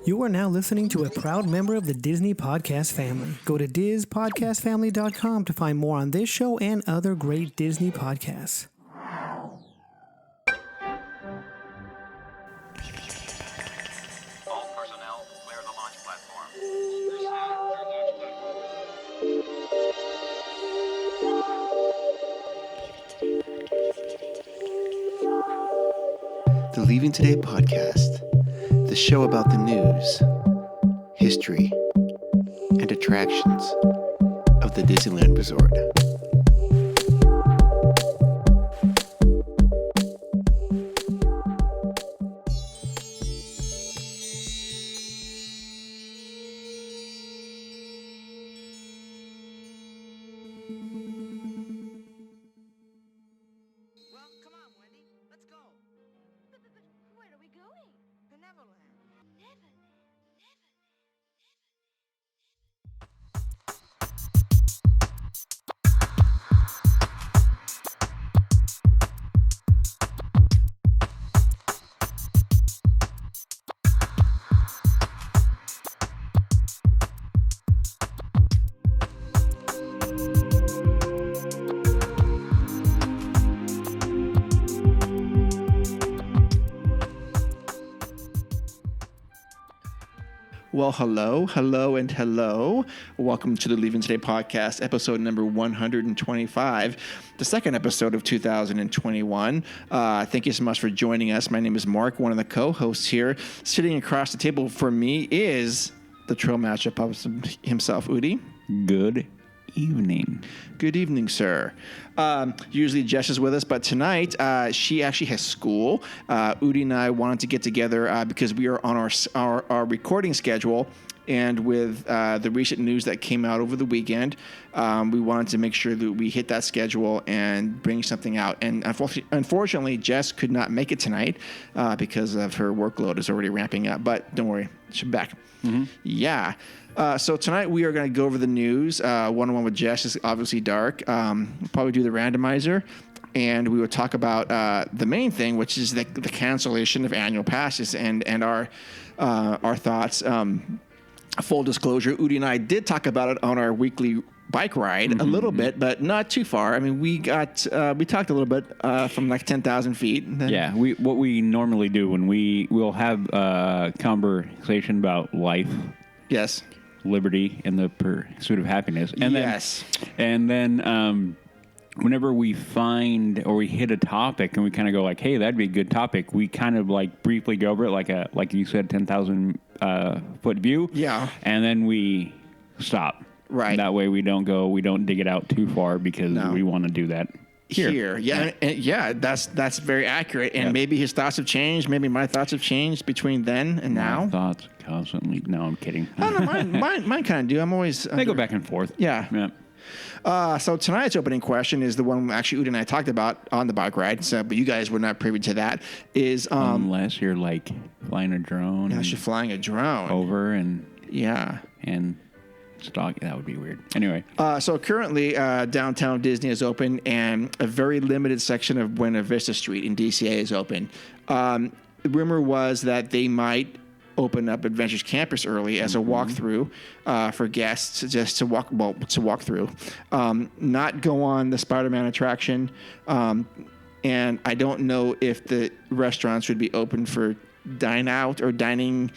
You are now listening to a proud member of the Disney Podcast family. Go to DizPodcastFamily.com to find more on this show and other great Disney podcasts. All personnel, clear the launch platform. The Leaving Today podcast, the show about the news, history, and attractions of the Disneyland Resort. Well, come on, Wendy. Let's go. But where are we going? To Neverland. Neverland. Well, hello, and hello. Welcome to the Leaving Today podcast, episode number 125, the second episode of 2021. Thank you so much for joining us. My name is Mark, one of the co-hosts here. Sitting across the table from me is the Trail Master himself, Udi. Good evening. Good evening, sir. Usually Jess is with us, but tonight she actually has school. Udi and I wanted to get together because we are on our recording schedule, and with the recent news that came out over the weekend, we wanted to make sure that we hit that schedule and bring something out. And unfortunately, Jess could not make it tonight because of her workload is already ramping up. But don't worry, she's back. Mm-hmm. Yeah. So tonight we are going to go over the news. One-on-one with Jess is obviously dark. Probably do the randomizer. And we will talk about the main thing, which is the cancellation of annual passes and our thoughts. Full disclosure, Udi and I did talk about it on our weekly bike ride a little bit, but not too far. I mean, we talked a little bit from like 10,000 feet. Yeah, what we normally do when we'll have a conversation about life. Yes. Liberty and the pursuit of happiness. And yes. Then whenever we find or we hit a topic and we kind of go like, hey, that'd be a good topic, we kind of like briefly go over it like you said, 10,000 foot view. Yeah. And then we stop. Right. That way we don't dig it out too far because we want to do that here. Yeah. Yeah, that's very accurate. And maybe his thoughts have changed. Maybe my thoughts have changed between then and now. My thoughts constantly. No, I'm kidding. Oh, no, mine kind of do. I'm always... They go back and forth. Yeah. So tonight's opening question is the one actually Udi and I talked about on the bike ride, but you guys were not privy to that, is... unless you're like flying a drone. Unless you're flying a drone. Over and... Yeah. And... stock, that would be weird. Anyway. So currently, downtown Disney is open, and a very limited section of Buena Vista Street in DCA is open. The rumor was that they might open up Adventures Campus early as a walkthrough for guests, just to walk through. Not go on the Spider-Man attraction, and I don't know if the restaurants would be open for dine out or dining.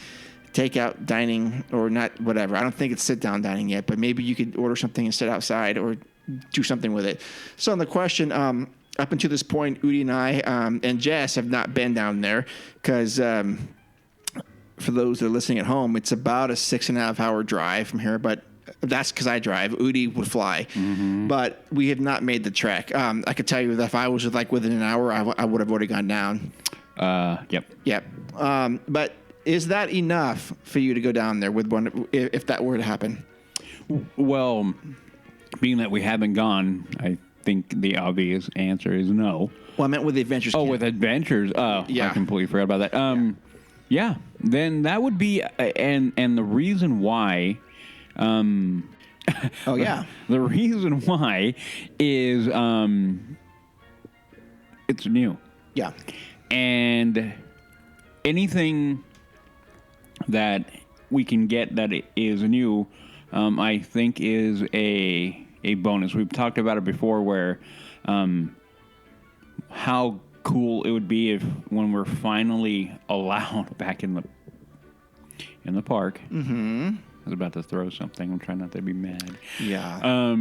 Takeout dining or not, whatever. I don't think it's sit-down dining yet, but maybe you could order something and sit outside or do something with it. So on the question, up until this point, Udi and I and Jess have not been down there because for those that are listening at home, it's about a 6.5 hour drive from here, but that's because I drive. Udi would fly. Mm-hmm. But we have not made the trek. I could tell you that if I was within an hour, I would have already gone down. Yep. But is that enough for you to go down there with one if that were to happen? Well, being that we haven't gone, I think the obvious answer is no. Well, I meant with the Adventures. Oh, with Adventures. Oh, yeah. I completely forgot about that. Yeah. Then that would be, and the reason why. Oh yeah. The reason why is it's new. Yeah. And anything that we can get that is new, I think is a bonus. We've talked about it before, where how cool it would be if when we're finally allowed back in the park. Mm-hmm. I was about to throw something. I'm trying not to be mad. Yeah.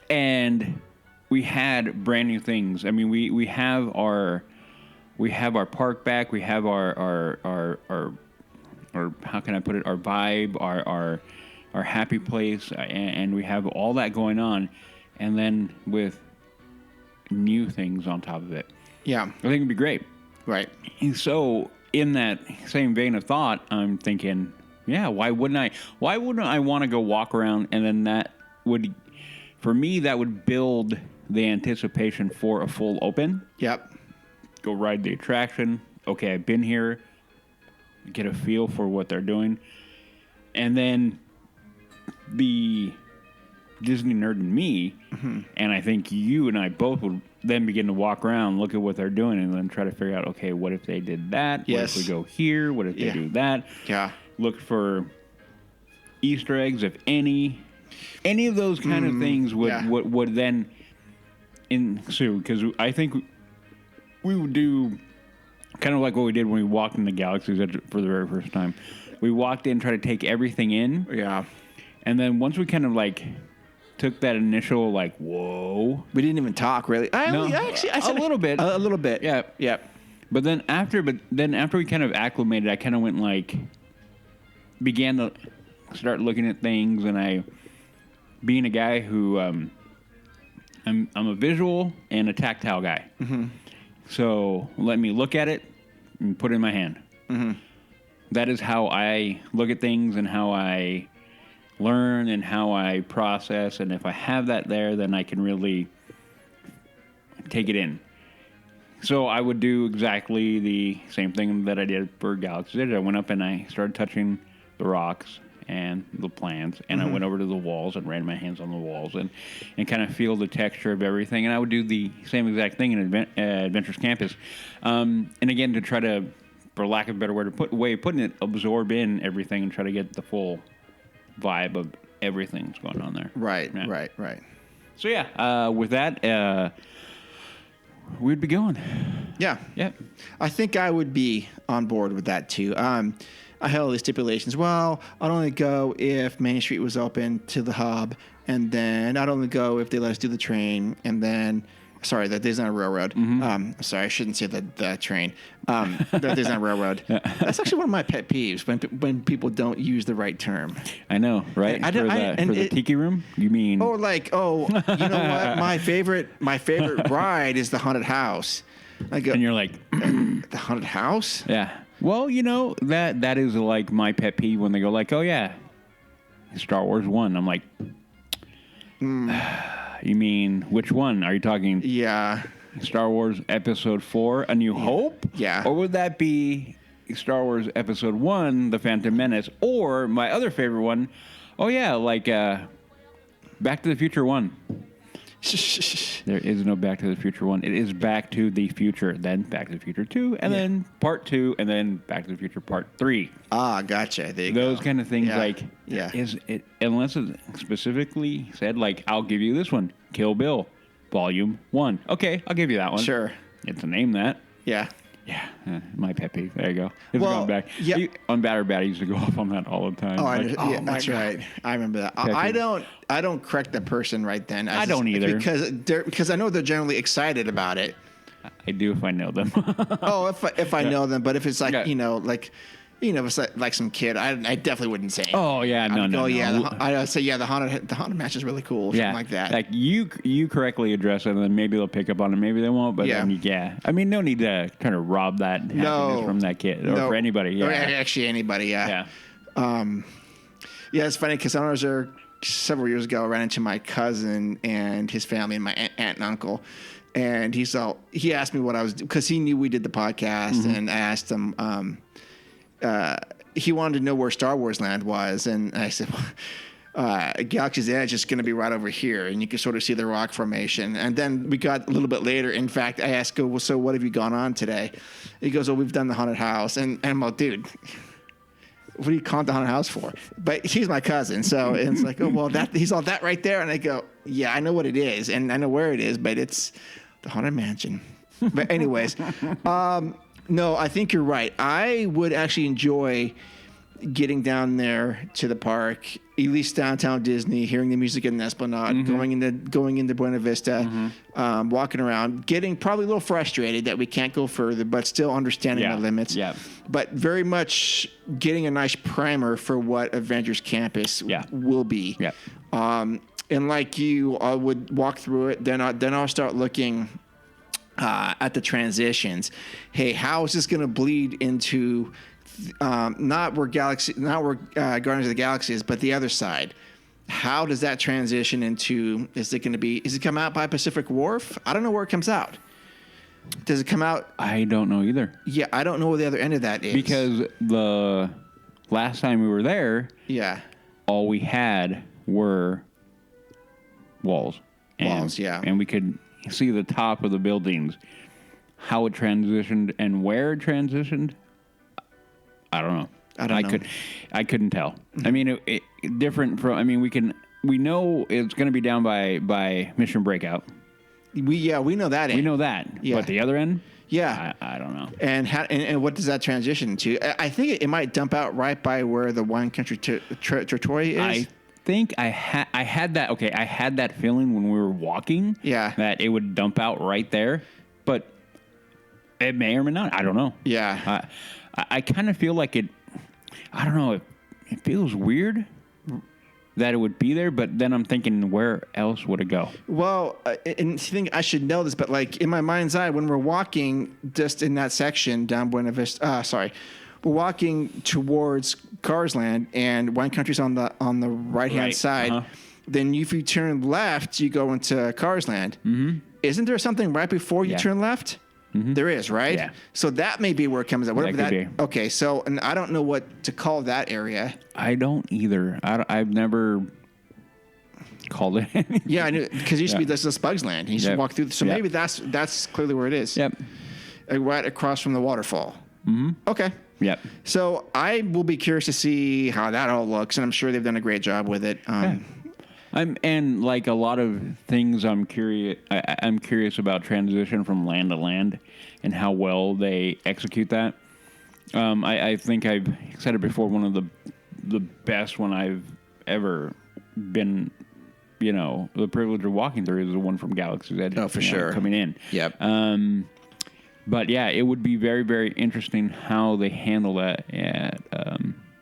And we had brand new things. I mean, we have our park back. We have our how can I put it? Our vibe, our happy place, and we have all that going on, and then with new things on top of it. Yeah. I think it'd be great. Right. And so, in that same vein of thought, I'm thinking, yeah, why wouldn't I? Why wouldn't I want to go walk around, and then that would, for me, that would build the anticipation for a full open. Yep. Go ride the attraction. Okay, I've been here. Get a feel for what they're doing. And then the Disney nerd in me, and I think you and I both would then begin to walk around, look at what they're doing, and then try to figure out, okay, what if they did that? Yes. What if we go here? What if they do that? Yeah. Look for Easter eggs, if any of those kind of things would then ensue. Because I think we would do kind of like what we did when we walked in the Galaxy's Edge for the very first time. We walked in, tried to take everything in. Yeah. And then once we kind of like took that initial like, whoa. We didn't even talk really. I said a little bit. A little bit. Yeah. Yeah. But then after we kind of acclimated, I kind of went like, began to start looking at things, and I, being a guy who, I'm a visual and a tactile guy. Mm-hmm. So let me look at it and put it in my hand. Mm-hmm. That is how I look at things and how I learn and how I process. And if I have that there, then I can really take it in. So I would do exactly the same thing that I did for Galaxy's Edge. I went up and I started touching the rocks and the plants, and I went over to the walls and ran my hands on the walls and kind of feel the texture of everything. And I would do the same exact thing in Adventures Campus. And again, to try to, for lack of a better way of putting it, absorb in everything and try to get the full vibe of everything that's going on there. Right, Yeah. right. So yeah, with that, we'd be going. Yeah. Yeah. I think I would be on board with that too. I had all these stipulations. Well, I'd only go if Main Street was open to the hub, and then I'd only go if they let us do the train, and then, sorry, the Disneyland Railroad. Mm-hmm. Sorry, I shouldn't say the train. The Disneyland Railroad. That's actually one of my pet peeves when people don't use the right term. I know, right? For the Tiki Room, you mean? Or like, you know what? My favorite ride is the Haunted House. I go, And you're like, the Haunted House? yeah. Well, you know, that is like my pet peeve when they go like, oh yeah, Star Wars 1. I'm like, you mean which one? Are you talking Yeah. Star Wars Episode 4, A New Hope? Yeah. Or would that be Star Wars Episode 1, The Phantom Menace? Or my other favorite one, oh yeah, like Back to the Future 1. There is no Back to the Future 1. It is Back to the Future, then Back to the Future 2, and then Part 2, and then Back to the Future Part 3. Ah, gotcha. There you Those go. kind of things, Yeah. like, Yeah. is it, unless it's specifically said, like, I'll give you this one, Kill Bill, Volume 1. Okay, I'll give you that one. Sure. It's a name that. Yeah. Yeah, my pet peeve. There you go. It's Well, going back. yeah. On Batter Bat, I used to go off on that all the time. Oh, Like, yeah, my that's God. right. I remember that. Pet I peeve. don't correct the person right then. I don't either. Because I know they're generally excited about it. I do if I know them. Oh, if I know them, but if it's like Yeah. if it's like some kid, I definitely wouldn't say. Oh, yeah, no, I'd no, go, yeah. no. I'd say the haunted match is really cool. Yeah, Something like that. Like you correctly address it, and then maybe they'll pick up on it, maybe they won't. But Yeah. then, yeah, I mean, no need to kind of rob that happiness from that kid or for anybody. Yeah, Or actually anybody. Yeah. Yeah, it's funny because I was there several years ago. I ran into my cousin and his family and my aunt and uncle. And he asked me what I was, because he knew we did the podcast, and I asked him, he wanted to know where Star Wars Land was. And I said, Galaxy's Edge is going to be right over here, and you can sort of see the rock formation. And then we got a little bit later. In fact, I asked him, well, so what have you gone on today? He goes, oh, we've done the haunted house. And I'm like, dude, what do you call it the haunted house for? But he's my cousin, so and it's like, oh well, he's all that right there, and I go, yeah, I know what it is, and I know where it is, but it's the haunted mansion. But anyways, no, I think you're right. I would actually enjoy getting down there to the park, at least downtown Disney, hearing the music in the Esplanade, going into Buena Vista, walking around, getting probably a little frustrated that we can't go further, but still understanding the limits. Yeah. But very much getting a nice primer for what Avengers Campus will be. Yeah. And like you, I would walk through it. Then I'll start looking at the transitions. Hey, how is this going to bleed into not where Guardians of the Galaxy is, but the other side? How does that transition into? Is it come out by Pacific Wharf? I don't know where it comes out. Does it come out? I don't know either. Yeah, I don't know where the other end of that is. Because the last time we were there, all we had were walls. And we could see the top of the buildings. How it transitioned and where it transitioned, I don't know. I couldn't tell. I mean, it different from. I mean, we know it's going to be down by Mission Breakout. We know that. We know that. Yeah. But the other end, yeah, I don't know. And what does that transition to? I think it might dump out right by where the Wine Country Territory is. I think I had that. Okay, I had that feeling when we were walking. Yeah. That it would dump out right there, but it may or may not. I don't know. Yeah. I kind of feel like it. I don't know. It feels weird that it would be there, but then I'm thinking, where else would it go? Well, and I think I should know this, but like in my mind's eye, when we're walking just in that section down Buena Vista, we're walking towards Cars Land, and Wine Country's on the right hand side. Uh-huh. Then if you turn left, you go into Cars Land. Mm-hmm. Isn't there something right before you turn left? Mm-hmm. There is, right? Yeah. So that may be where it comes out. Whatever that could be. Okay, so and I don't know what to call that area. I don't either. I've never called it anything. Yeah, I knew, because it used to be this Bugs Land. You should walk through. So maybe that's clearly where it is. Yep. Right across from the waterfall. Mm-hmm. Okay. Yep. So I will be curious to see how that all looks, and I'm sure they've done a great job with it. And like a lot of things, I'm curious about transition from land to land and how well they execute that. I think I've said it before. One of the best one I've ever been, the privilege of walking through is the one from Galaxy's Edge. Oh, for sure, coming in. Yep. But yeah, it would be very, very interesting how they handle that at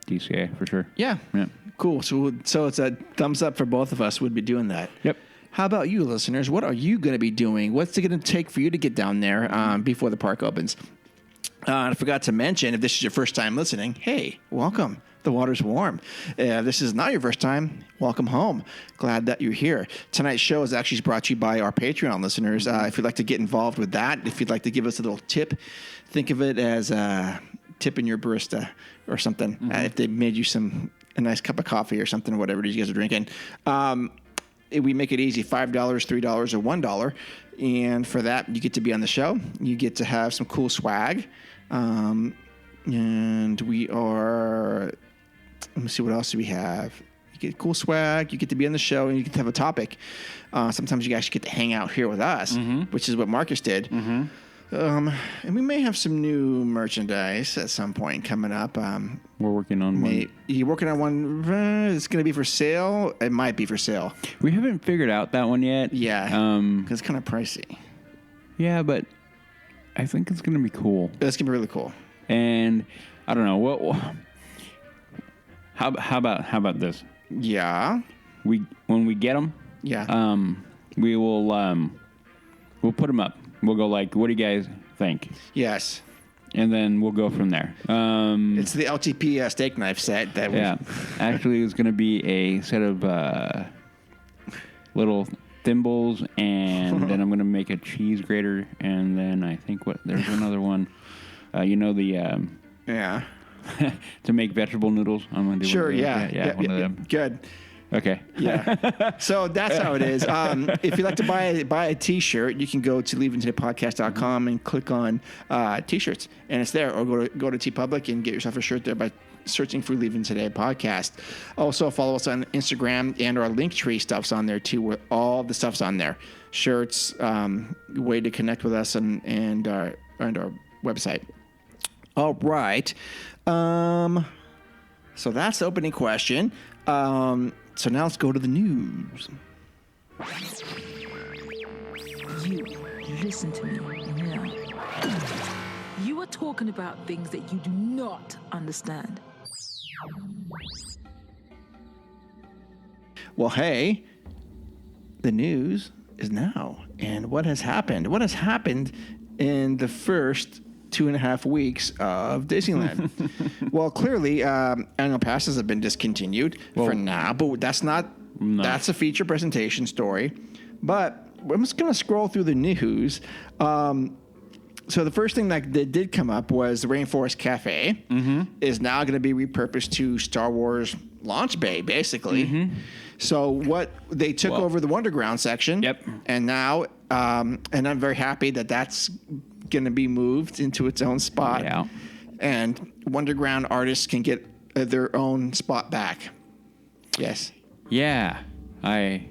DCA for sure. Yeah. Cool. So it's a thumbs up for both of us. Would be doing that. Yep. How about you, listeners? What are you going to be doing? What's it going to take for you to get down there before the park opens? I forgot to mention, if this is your first time listening, hey, welcome. The water's warm. If this is not your first time, welcome home. Glad that you're here. Tonight's show is actually brought to you by our Patreon listeners. If you'd like to get involved with that, if you'd like to give us a little tip, think of it as tipping your barista or something. If they made you a nice cup of coffee or something, or whatever it is you guys are drinking. We make it easy, $5, $3, or $1. And for that, you get to be on the show. You get to have some cool swag. And we are... Let me see, what else do we have? You get cool swag, you get to be on the show, and you get to have a topic. Sometimes you actually get to hang out here with us, which is what Marcus did. Mm-hmm. And we may have some new merchandise at some point coming up. We're working on one. You're working on one? It's going to be for sale? It might be for sale. We haven't figured out that one yet. Yeah, because it's kind of pricey. Yeah, but I think it's going to be cool. It's going to be really cool. And I don't know what. How about this? Yeah. When we get them. Yeah. We will we'll put them up. We'll go like, what do you guys think? Yes. And then we'll go from there. It's the LTP steak knife set that. Actually, it's going to be a set of little thimbles, and then I'm going to make a cheese grater, and then I think there's another one. Yeah. To make vegetable noodles. I'm going to do sure, one of those. yeah. One of them. Good. Okay. Yeah. So that's how it is. If you'd like to buy a T-shirt, you can go to leavingtodaypodcast.com and click on T-shirts, and it's there. Or go to TeePublic and get yourself a shirt there by searching for Leaving Today Podcast. Also, follow us on Instagram, and our Linktree stuff's on there too, where all the stuff's on there. Shirts, way to connect with us, and our website. All right. So that's the opening question. So now let's go to the news. You listen to me now. You are talking about things that you do not understand. Well, hey, the news is now. And what has happened? What has happened in the first 2.5 weeks of Disneyland? Well, clearly, annual passes have been discontinued for now, but that's a feature presentation story. But I'm just going to scroll through the news. So the first thing that did come up was the Rainforest Cafe is now going to be repurposed to Star Wars Launch Bay, basically. So what they took over the Wonderground section. Yep. And now, and I'm very happy that that's going to be moved into its own spot. Yeah. And Wonderground artists can get their own spot back. Yes. Yeah. I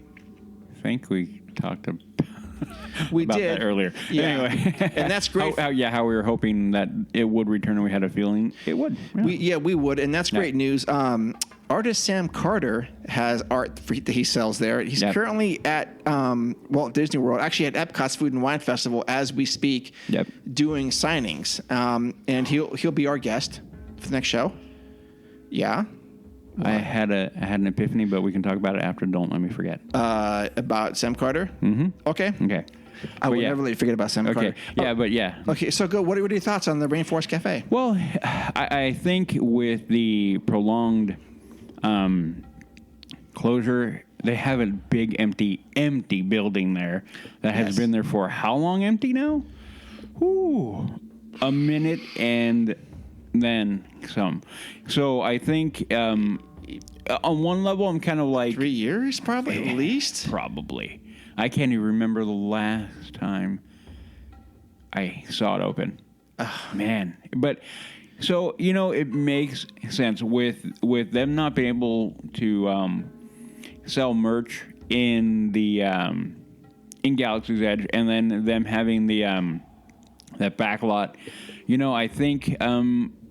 think we talked about did that earlier. Yeah. Anyway. And that's great. How we were hoping that it would return, and we had a feeling it would. Yeah. We would, and that's great news. Artist Sam Carter has art that he sells there. He's currently at Walt Disney World, actually at Epcot's Food and Wine Festival as we speak, doing signings. And he'll be our guest for the next show. Yeah. I had an epiphany, but we can talk about it after. Don't let me forget. About Sam Carter? Mm-hmm. Okay. I would never let you forget about Sam Carter. Yeah. Okay, so go. What are your thoughts on the Rainforest Cafe? Well, I think with the prolonged closure, they have a big empty building there that has been there for how long empty now? A minute and then some. So I think on one level, I'm kind of like 3 years, probably at least. Probably. I can't even remember the last time I saw it open. Man, but so it makes sense with them not being able to sell merch in the in Galaxy's Edge, and then them having the that back lot. I think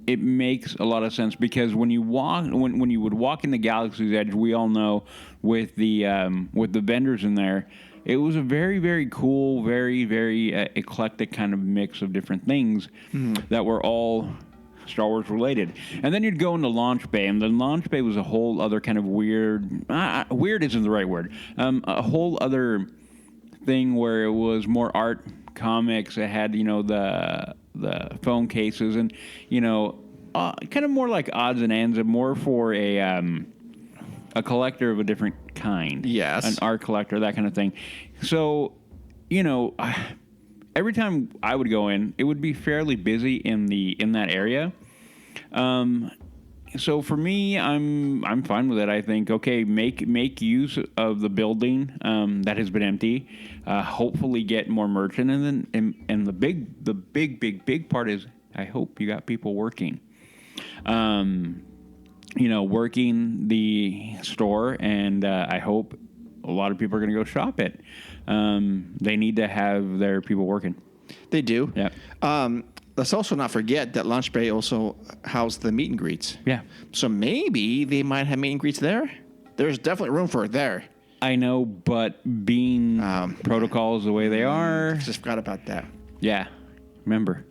it makes a lot of sense because when you would walk into Galaxy's Edge, we all know with the vendors in there, it was a very, very cool, very, very eclectic kind of mix of different things that were all Star Wars related. And then you'd go into Launch Bay, and the Launch Bay was a whole other kind of weird. Weird isn't the right word. A whole other thing where it was more art, comics. It had the phone cases, and kind of more like odds and ends, and more for a collector of a different kind. Yes, an art collector, that kind of thing. So, every time I would go in, it would be fairly busy in that area. So for me, I'm fine with it. I think make use of the building that has been empty. Hopefully get more merch in, and then the big part is I hope you got people working. Working the store, and I hope a lot of people are going to go shop it. They need to have their people working. They do. Yeah. Let's also not forget that Launch Bay also housed the meet and greets. Yeah. So maybe they might have meet and greets there. There's definitely room for it there. I know, but being protocols the way they are. Just forgot about that. Yeah. Remember.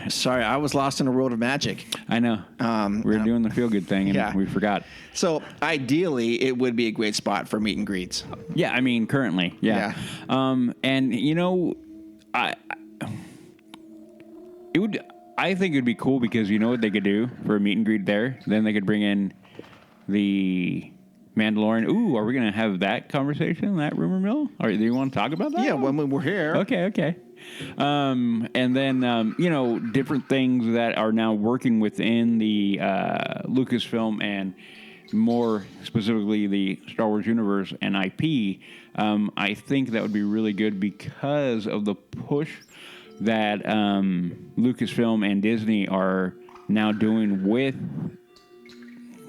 Sorry, I was lost in a world of magic. I know. We were doing the feel-good thing, and we forgot. So, ideally, it would be a great spot for meet and greets. Yeah, I mean, currently, yeah. And, I think it would be cool because you know what they could do for a meet and greet there? Then they could bring in the Mandalorian. Ooh, are we going to have that conversation, that rumor mill? Or do you want to talk about that? Yeah, when we're here. Okay. And then, different things that are now working within the Lucasfilm and more specifically the Star Wars universe and IP, I think that would be really good because of the push that Lucasfilm and Disney are now doing with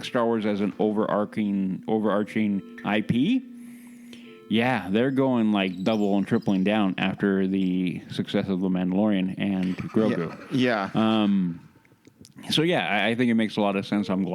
Star Wars as an overarching IP. Yeah, they're going like double and tripling down after the success of The Mandalorian and Grogu. Yeah. So yeah, I think it makes a lot of sense. I'm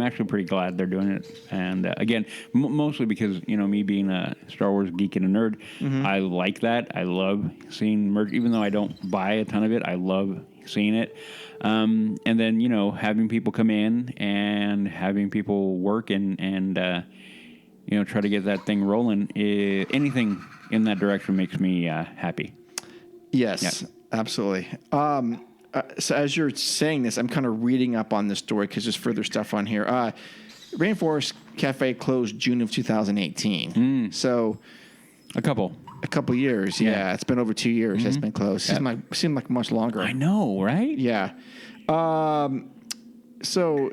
actually pretty glad they're doing it. And again, mostly because, me being a Star Wars geek and a nerd, I like that. I love seeing merch, even though I don't buy a ton of it. I love seeing it. And then, having people come in and having people work and try to get that thing rolling. Anything in that direction makes me happy. Yes, absolutely. So as you're saying this, I'm kind of reading up on this story because there's further stuff on here. Rainforest Cafe closed June of 2018. So a couple years. Yeah. It's been over 2 years. It's been closed. Seemed like much longer. I know, right? Yeah. So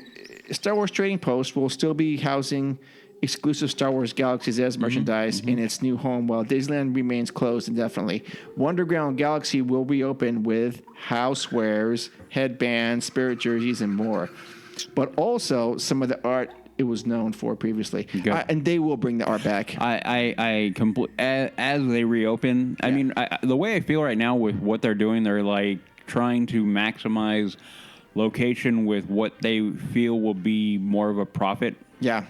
Star Wars Trading Post will still be housing exclusive Star Wars Galaxy's Edge merchandise in its new home while Disneyland remains closed indefinitely. Wonderground Galaxy will reopen with housewares, headbands, spirit jerseys, and more. But also some of the art it was known for previously. And they will bring the art back. As they reopen, I mean, the way I feel right now with what they're doing, they're like trying to maximize location with what they feel will be more of a profit. Yeah.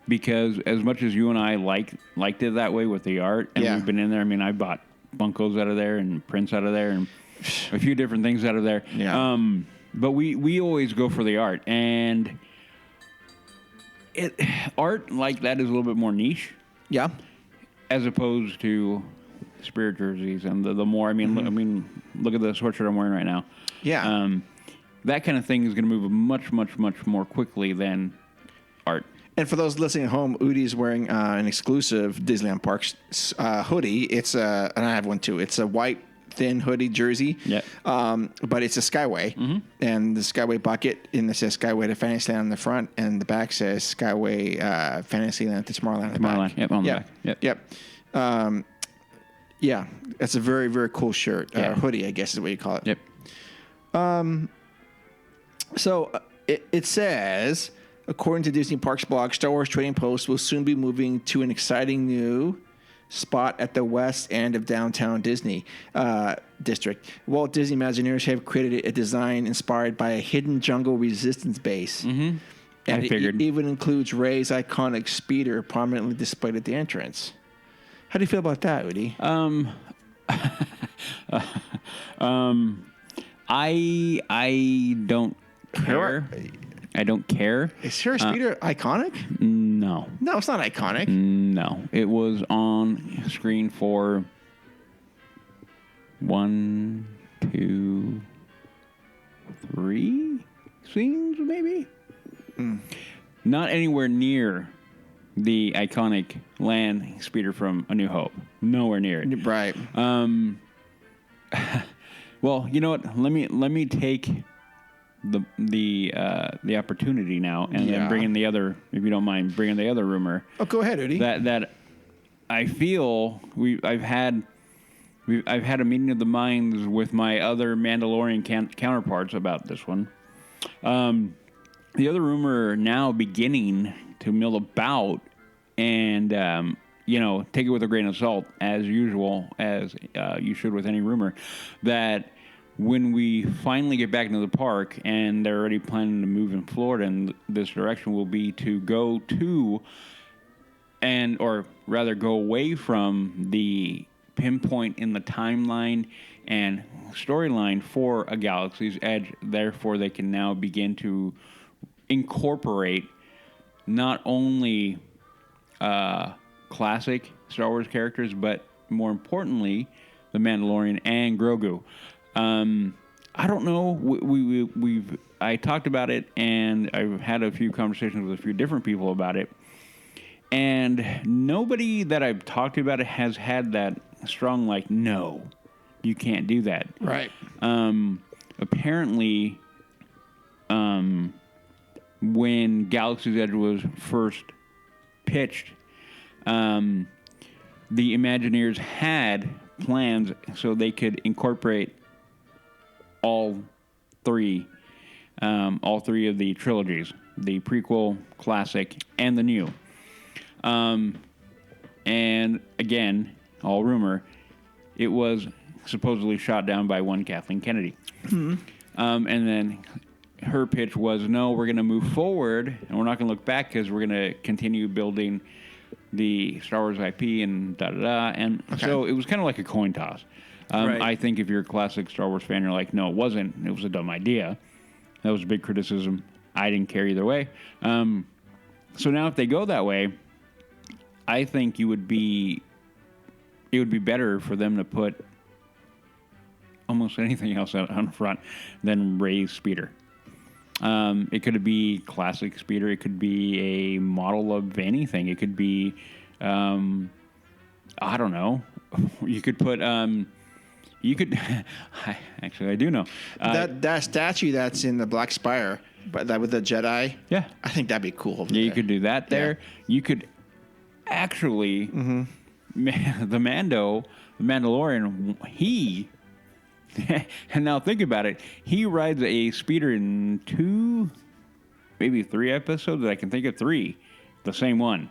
Because as much as you and I liked it that way with the art, and we've been in there. I mean, I bought Funkos out of there and prints out of there and a few different things out of there. Yeah. But we always go for the art, and art like that is a little bit more niche. Yeah. As opposed to spirit jerseys and the more. I mean, look at the sweatshirt I'm wearing right now. Yeah. That kind of thing is going to move much, much, much more quickly than art. And for those listening at home, Udi's wearing an exclusive Disneyland Parks hoodie. It's and I have one too. It's a white thin hoodie jersey. Yeah. But it's a Skyway, and the Skyway bucket, and it says Skyway to Fantasyland on the front, and the back says Skyway Fantasyland to Tomorrowland. Tomorrowland. Yep. On the back. Yep. Yeah. That's a very, very cool shirt. Hoodie, I guess is what you call it. Yep. So it says, according to Disney Parks blog, Star Wars Trading Post will soon be moving to an exciting new spot at the west end of downtown Disney district. Walt Disney Imagineers have created a design inspired by a hidden jungle resistance base. Mm-hmm. And I figured. It even includes Rey's iconic speeder prominently displayed at the entrance. How do you feel about that, Udi? I don't care. I don't care. Is her speeder iconic? No. No, it's not iconic. No. It was on screen for 1, 2, 3 scenes, maybe? Not anywhere near the iconic land speeder from A New Hope. Nowhere near it. Right. Well, you know what? Let me take the opportunity now and then bring in the other, if you don't mind, bring in the other rumor. Oh, go ahead, Udi. That I feel I've had a meeting of the minds with my other Mandalorian counterparts about this one. The other rumor now beginning to mill about, and take it with a grain of salt, as usual, as you should with any rumor, that when we finally get back into the park and they're already planning to move in Florida in this direction, will be to go to, or rather go away from the pinpoint in the timeline and storyline for A Galaxy's Edge. Therefore, they can now begin to incorporate not only classic Star Wars characters, but more importantly, the Mandalorian and Grogu. I don't know. I talked about it, and I've had a few conversations with a few different people about it, and nobody that I've talked to about it has had that strong, like, no, you can't do that. Right. Apparently, when Galaxy's Edge was first pitched, the Imagineers had plans so they could incorporate all three of the trilogies, the prequel, classic, and the new. And again, all rumor, it was supposedly shot down by one Kathleen Kennedy. And then her pitch was, no, we're going to move forward, and we're not going to look back because we're going to continue building the Star Wars IP and da-da-da. And so it was kind of like a coin toss. Right. I think if you're a classic Star Wars fan, you're like, no, it wasn't. It was a dumb idea. That was a big criticism. I didn't care either way. So now if they go that way, I think it would be better for them to put almost anything else on the front than Rey's speeder. It could be classic speeder. It could be a model of anything. It could be, I don't know. You could put, actually, I do know. That statue that's in the Black Spire, but that with the Jedi. Yeah. I think that'd be cool. Yeah, you could do that there. You could actually, the Mandalorian, he, and now think about it, he rides a speeder in 2, maybe 3 episodes. I can think of 3, the same one.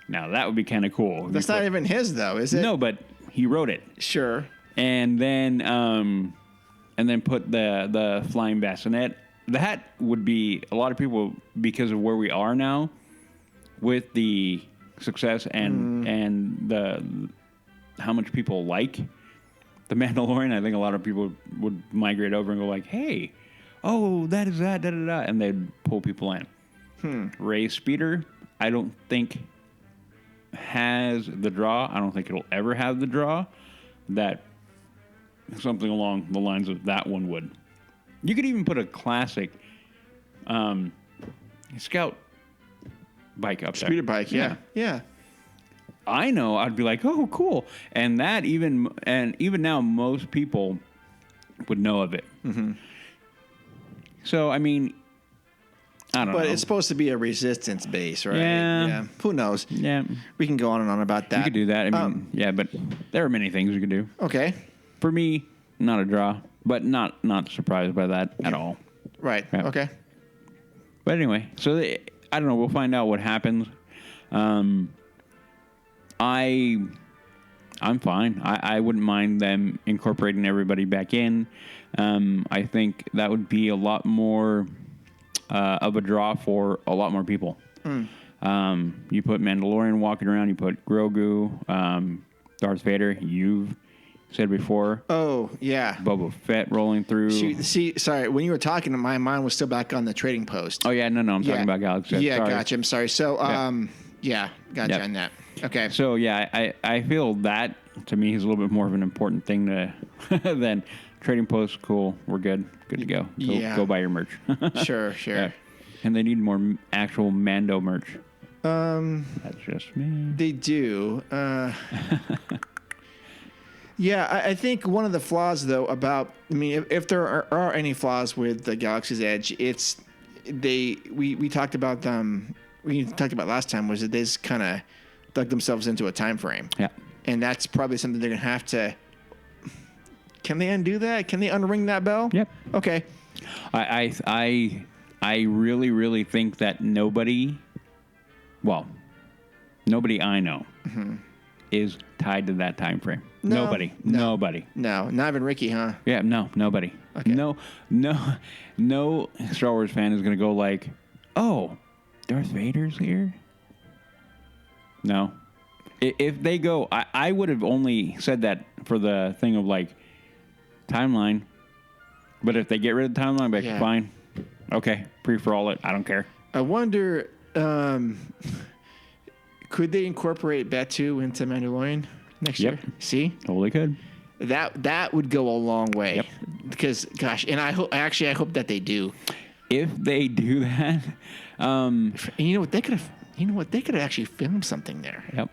Now that would be kind of cool. That's not even his though, is it? No, but he wrote it. Sure. And then put the flying bassinet. That would be a lot of people, because of where we are now with the success and the how much people like the Mandalorian. I think a lot of people would migrate over and go like, hey, oh, that is that, da-da-da, and they'd pull people in. Rey's speeder, I don't think has the draw. I don't think it'll ever have the draw that something along the lines of that one would. You could even put a classic scout bike up there. Speeder bike, yeah. I know I'd be like, oh, cool. And that even now, most people would know of it. So, I mean, I don't know. But it's supposed to be a resistance base, right? Yeah. Who knows? Yeah. We can go on and on about that. You could do that. I mean, yeah, but there are many things you could do. Okay. For me, not a draw, but not surprised by that at all. Right. Yeah. Okay. But anyway, so I don't know. We'll find out what happens. I'm fine. I wouldn't mind them incorporating everybody back in. I think that would be a lot more of a draw for a lot more people. You put Mandalorian walking around. You put Grogu, Darth Vader. You've said before. Oh, yeah. Boba Fett rolling through. See, sorry, when you were talking, my mind was still back on the trading post. Oh, yeah, no, I'm talking about Galaxy. Yeah, sorry. gotcha. I'm sorry. So, gotcha Yep. on that. Okay. So, yeah, I feel that, to me, is a little bit more of an important thing than trading posts. Cool, we're good to go. Go buy your merch. Sure. Yeah. And they need more actual Mando merch. That's just me. They do. Yeah, I think one of the flaws, though, if there are any flaws with the Galaxy's Edge, it's we talked about last time was that they just kind of dug themselves into a time frame. Yeah, and that's probably something they're gonna have to. Can they undo that? Can they unring that bell? Yep. Okay. I really, really think that nobody I know is tied to that time frame. No. Nobody. No, not even Ricky, huh? Yeah, no, nobody. Okay. No Star Wars fan is going to go like, oh, Darth Vader's here? No. If they go, I would have only said that for the thing of like timeline. But if they get rid of the timeline, I'd be like, fine. Okay, free-for-all it. I don't care. I wonder, could they incorporate Batu into Mandalorian next year? See? Totally could. That would go a long way. Yep. Because, gosh, and I hope that they do. If they do that, And you know what? They could have actually filmed something there. Yep.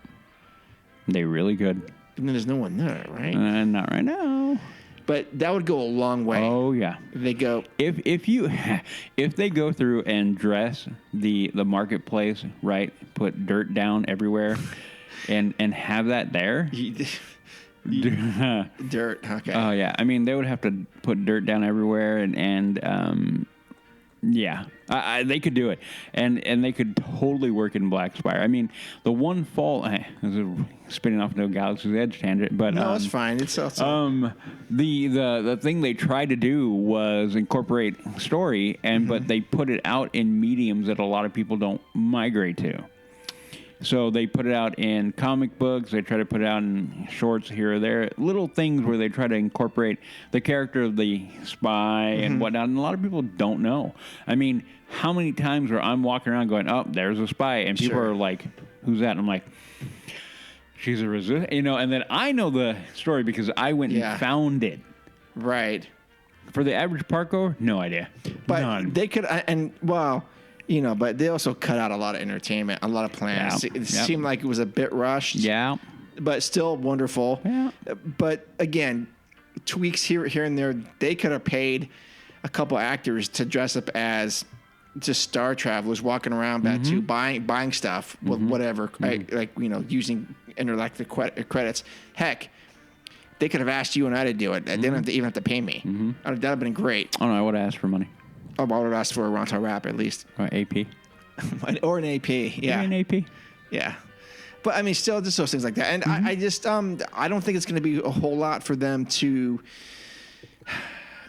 They really could. And then there's no one there, right? Not right now. But that would go a long way. Oh yeah. They go. If they go through and dress the marketplace right, put dirt down everywhere, and have that there. Dirt. Okay. Oh yeah. I mean, they would have to put dirt down everywhere, and yeah, they could do it, and they could totally work in Black Spire. I mean, the one fault, this is spinning off into a Galaxy's Edge tangent, but no, it's fine. It's the thing they tried to do was incorporate story, but they put it out in mediums that a lot of people don't migrate to. So they put it out in comic books. They try to put it out in shorts here or there. Little things where they try to incorporate the character of the spy and whatnot. And a lot of people don't know. I mean, how many times where I'm walking around going, oh, there's a spy. And people are like, who's that? And I'm like, she's a resist. You know, and then I know the story because I went and found it. Right. For the average parkour, no idea. But None. they could, but they also cut out a lot of entertainment, a lot of plans. Yeah. It seemed like it was a bit rushed. Yeah. But still wonderful. Yeah. But again, tweaks here and there. They could have paid a couple actors to dress up as just star travelers walking around back to buying stuff with whatever, using intergalactic credits. Heck, they could have asked you and I to do it. They didn't even have to pay me. That would have been great. Oh, no, I would have asked for money. I would have asked for a Ronto Rap at least. Or AP. Or an AP, yeah. An AP. Yeah. But, I mean, still, just those things like that. And I just, I don't think it's going to be a whole lot for them to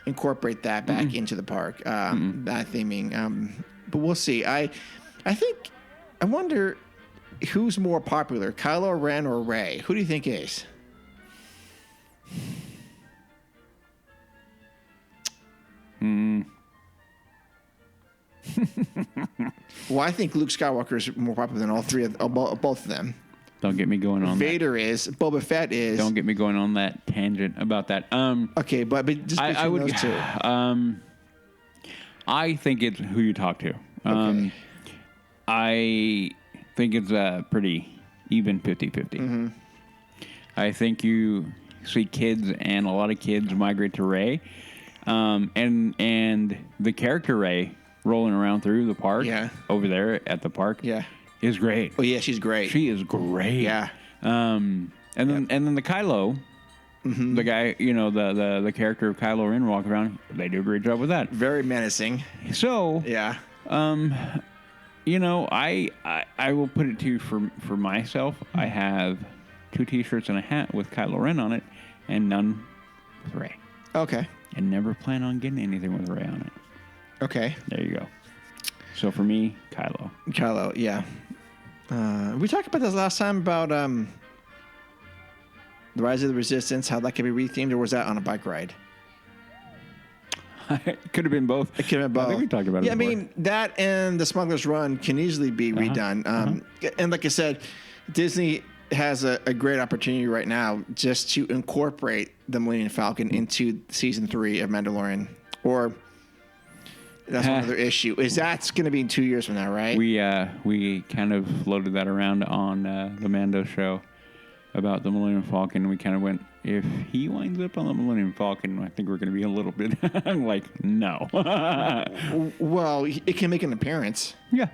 incorporate that back into the park, that theming. But we'll see. I wonder who's more popular, Kylo Ren or Rey? Who do you think is? Well, I think Luke Skywalker is more popular than all three of both of them. Don't get me going on Vader is. Boba Fett is. Don't get me going on that tangent about that. Okay, but just I would, those two. I think it's who you talk to. Okay. I think it's a pretty even 50-50. I think you see kids, and a lot of kids migrate to Rey. And the character Rey rolling around through the park over there at the park is great. Oh, yeah, she's great. She is great. Yeah. And then the Kylo, the guy, the character of Kylo Ren walk around, they do a great job with that. Very menacing. So, yeah. I will put it to you for myself. I have 2 T-shirts and a hat with Kylo Ren on it, and none with Rey. Okay. And never plan on getting anything with Rey on it. Okay. There you go. So for me, Kylo. Kylo, yeah. We talked about this last time about the Rise of the Resistance, how that could be rethemed, or was that on a bike ride? It could have been both. It could have been both. I think we talked about it before. I mean, that and the Smuggler's Run can easily be redone. And like I said, Disney has a great opportunity right now just to incorporate the Millennium Falcon into season 3 of Mandalorian. Or that's one other issue. Is that's going to be in 2 years from now, right? We kind of floated that around on the Mando show about the Millennium Falcon. We kind of went, if he winds up on the Millennium Falcon, I think we're going to be a little bit like, no. Well, it can make an appearance. Yeah.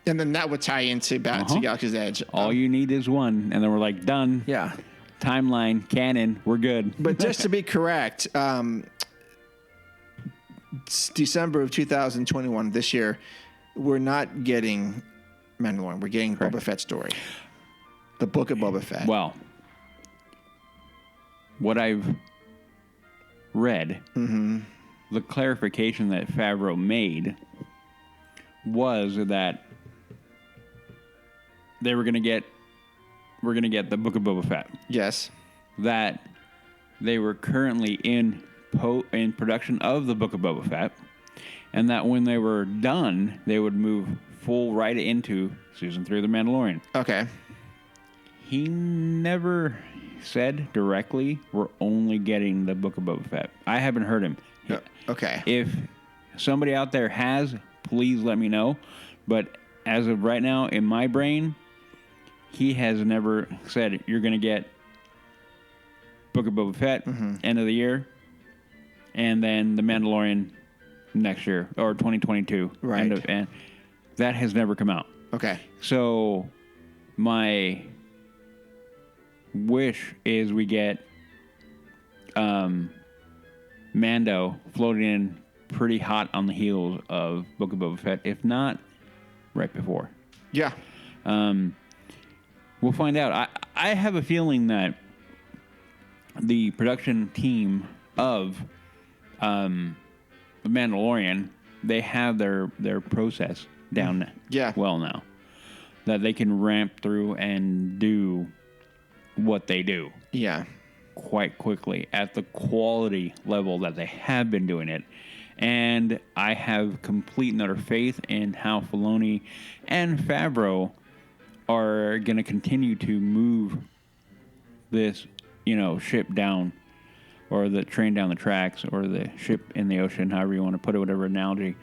And then that would tie into back to Galaxy's Edge. All you need is one, and then we're like, done. Yeah. Timeline, canon, we're good. But just to be correct, December of 2021, this year, we're not getting Mandalorian. We're getting Boba Fett's story. The Book of Boba Fett. Well, what I've read, the clarification that Favreau made was that we're going to get the Book of Boba Fett. Yes. That they were currently in production of the Book of Boba Fett, and that when they were done, they would move full right into season 3 of The Mandalorian. Okay. He never said directly, we're only getting the Book of Boba Fett. I haven't heard him. Okay. If somebody out there has, please let me know. But as of right now, in my brain, he has never said, you're going to get Book of Boba Fett, end of the year. and then The Mandalorian next year or 2022. Right. And that has never come out. Okay. So my wish is we get Mando floating in pretty hot on the heels of Book of Boba Fett, if not right before. Yeah. We'll find out. I have a feeling that the production team of The Mandalorian, they have their process down well now. That they can ramp through and do what they do. Yeah. Quite quickly at the quality level that they have been doing it. And I have complete and utter faith in how Filoni and Favreau are going to continue to move this, ship down, or the train down the tracks, or the ship in the ocean, however you want to put it, whatever analogy.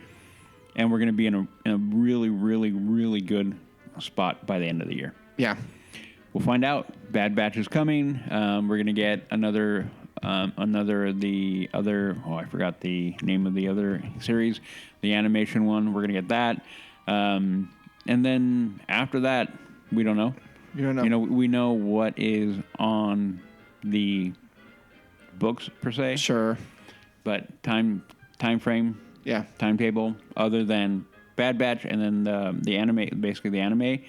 And we're going to be in a really, really, really good spot by the end of the year. Yeah. We'll find out. Bad Batch is coming. We're going to get another of the other. Oh, I forgot the name of the other series, the animation one. We're going to get that, and then after that, we don't know. You don't know. We know what is on the books per se. Sure. But time frame. Yeah. Timetable other than Bad Batch and then the anime, basically the anime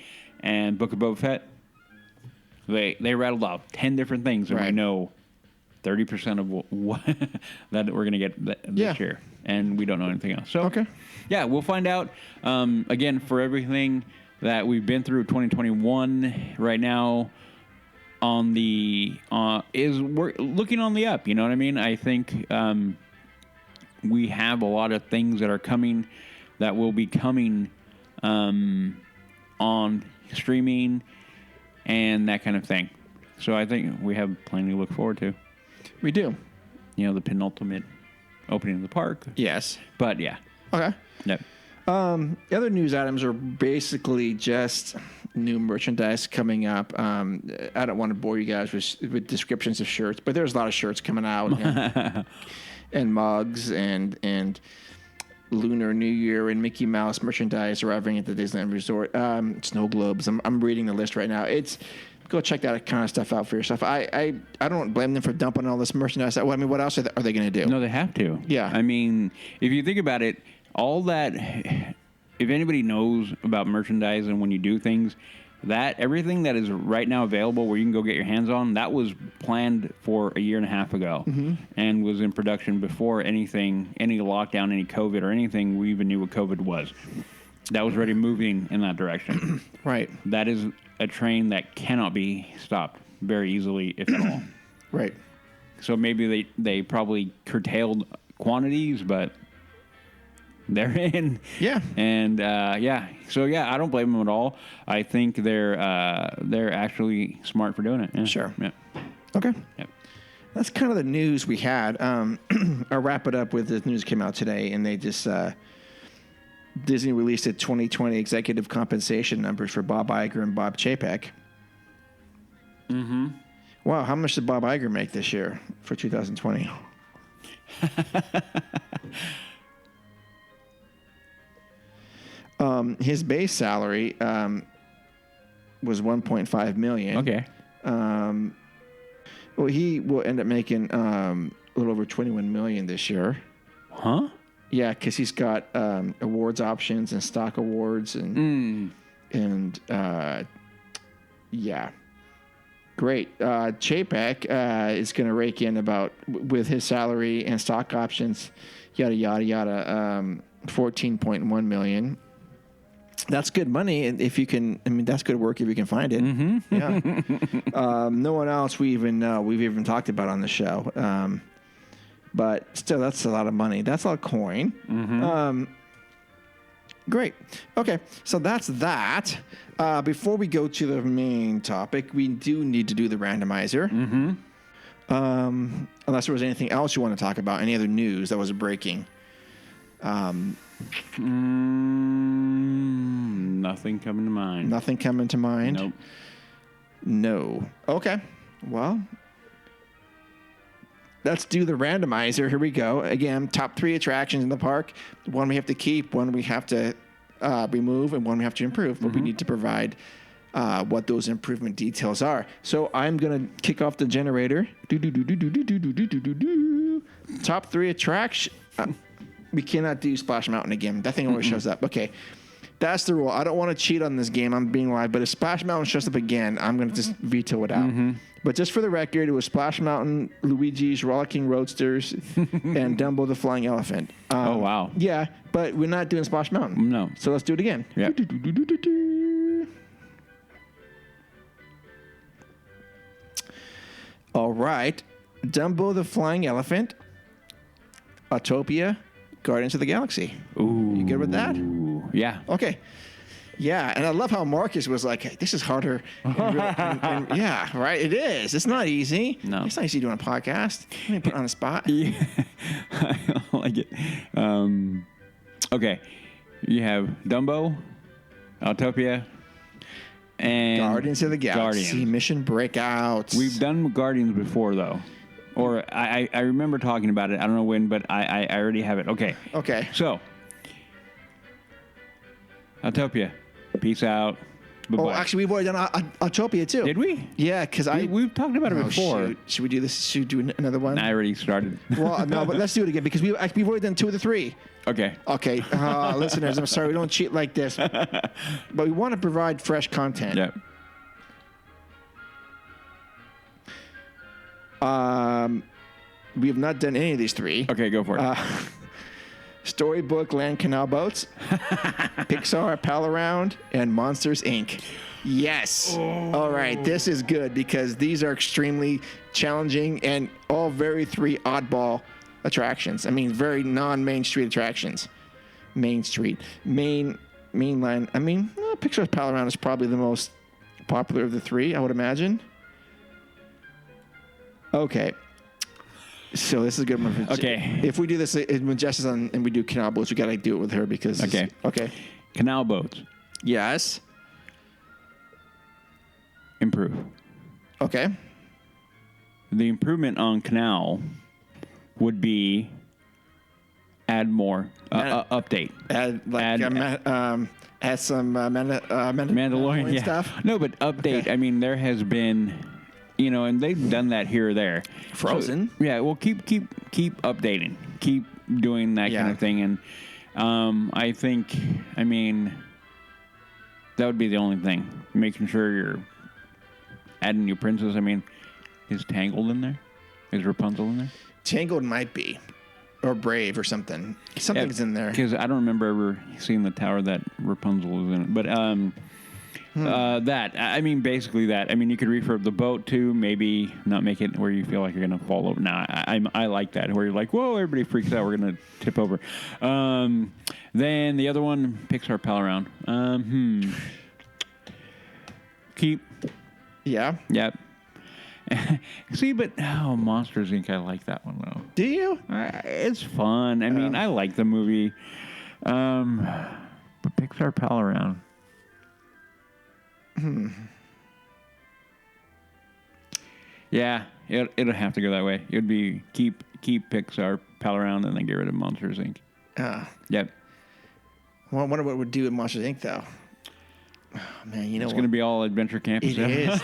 and Book of Boba Fett. They rattled off 10 different things, and we know 30% of what that we're going to get this year, and we don't know anything else. So, yeah, we'll find out. Again, for everything that we've been through 2021 right now on the we're looking on the up. You know what I mean? I think we have a lot of things that are coming that will be coming on streaming and that kind of thing. So I think we have plenty to look forward to. We do. The penultimate opening of the park. Yes. But yeah. Okay. Yep. The other news items are basically just new merchandise coming up. I don't want to bore you guys with descriptions of shirts, but there's a lot of shirts coming out and mugs and Lunar New Year and Mickey Mouse merchandise arriving at the Disneyland Resort. Snow globes. I'm reading the list right now. Go check that kind of stuff out for yourself. I don't blame them for dumping all this merchandise. I mean, what else are they going to do? No, they have to. Yeah. I mean, if you think about it, all that, if anybody knows about merchandise and when you do things, that everything that is right now available where you can go get your hands on, that was planned for a year and a half ago and was in production before any lockdown, any COVID or anything we even knew what COVID was. That was already moving in that direction. Right. That is a train that cannot be stopped very easily, if at all. Right. So maybe they probably curtailed quantities, but they're in. Yeah. And so I don't blame them at all. I think they're actually smart for doing it. Yeah. Sure. Yeah. Okay. Yep. That's kind of the news we had. I'll wrap it up with the news that came out today, and they just Disney released the 2020 executive compensation numbers for Bob Iger and Bob Chapek. Mm-hmm. Wow, how much did Bob Iger make this year for 2020? His base salary was $1.5 million. Okay. Well, he will end up making a little over $21 million this year. Huh? Yeah, because he's got awards options and stock awards and yeah, great. Chapek is going to rake in about with his salary and stock options, yada yada yada, $14.1 million. That's good money if you can. I mean, that's good work if you can find it. Mm-hmm. Yeah. No one else we've even talked about on the show. But still, that's a lot of money. That's a lot of coin. Mm-hmm. Great. Okay, so that's that. Before we go to the main topic, we do need to do the randomizer. Mm-hmm. Unless there was anything else you want to talk about, any other news that was breaking. Nothing coming to mind. Nothing coming to mind? Nope. No. Okay. Well, let's do the randomizer. Here we go. Again, top 3 attractions in the park. One we have to keep, one we have to remove, and one we have to improve. But we need to provide what those improvement details are. So I'm going to kick off the generator. Top 3 attractions. We cannot do Splash Mountain again. That thing always shows up. Okay. That's the rule. I don't want to cheat on this game. I'm being live. But if Splash Mountain shows up again, I'm going to just veto it out. But just for the record, it was Splash Mountain, Luigi's Rollicking Roadsters, and Dumbo the Flying Elephant. Oh, wow. Yeah, but we're not doing Splash Mountain. No. So let's do it again. Yep. All right. Dumbo the Flying Elephant, Autopia, Guardians of the Galaxy. Ooh. You good with that? Yeah. Okay. Yeah, and I love how Marcus was like, hey, this is harder. Yeah, right? It is. It's not easy. No. It's not easy doing a podcast. Let me put it on the spot. Yeah. I like it. Okay. You have Dumbo, Autopia, and Guardians of the Galaxy. Guardians. Mission Breakout. We've done Guardians before, though. Or I remember talking about it. I don't know when, but I already have it. Okay. Okay. So, Autopia, peace out. Bye-bye. Oh, actually, we've already done Autopia, too. Did we? Yeah, because We've talked about it Oh, before. shoot. Should we do this? Should we do another one? I already started. Well, no, but let's do it again because we've already done 2 of the 3. Okay. Okay, listeners, I'm sorry we don't cheat like this, but we want to provide fresh content. Yep. We have not done any of these 3. Okay, go for it. Storybook Land Canal Boats, Pixar Pal Around, and Monsters Inc. Yes. All right, this is good because these are extremely challenging and all very 3 oddball attractions. I mean, very non-Main Street attractions. Main Street. Mainline. I mean, Pixar's Pal Around is probably the most popular of the 3, I would imagine. Okay. So this is a good one. Okay. If we do this when Jess is on and we do canal boats, we got to do it with her because. Okay. Okay. Canal boats, Yes. improve. Okay. The improvement on canal would be add more, update. Add some Mandalorian stuff. No, but update. Okay. I mean, there has been, and they've done that here or there. Frozen. So, yeah. Well, keep updating. Keep doing that kind of thing, and I think, that would be the only thing. Making sure you're adding new princess. I mean, is Tangled in there? Is Rapunzel in there? Tangled might be, or Brave or something. Something's in there. Because I don't remember ever seeing the tower that Rapunzel was in. But basically that. I mean, you could refurb the boat too. Maybe not make it where you feel like you're going to fall over. Nah, I like that where you're like, whoa, everybody freaks out. We're going to tip over. Then the other one, Pixar Pal Around. Keep. Yeah. Yep. See, but Monsters Inc. I like that one though. Do you? It's fun. I mean, I like the movie. But Pixar Pal Around. Yeah, it'll have to go that way. It would be keep Pixar Pal Around and then get rid of Monsters Inc. Yep. Well, I wonder what it would do with Monsters Inc. though. Oh, man, you know it's going to be all adventure camp. It is.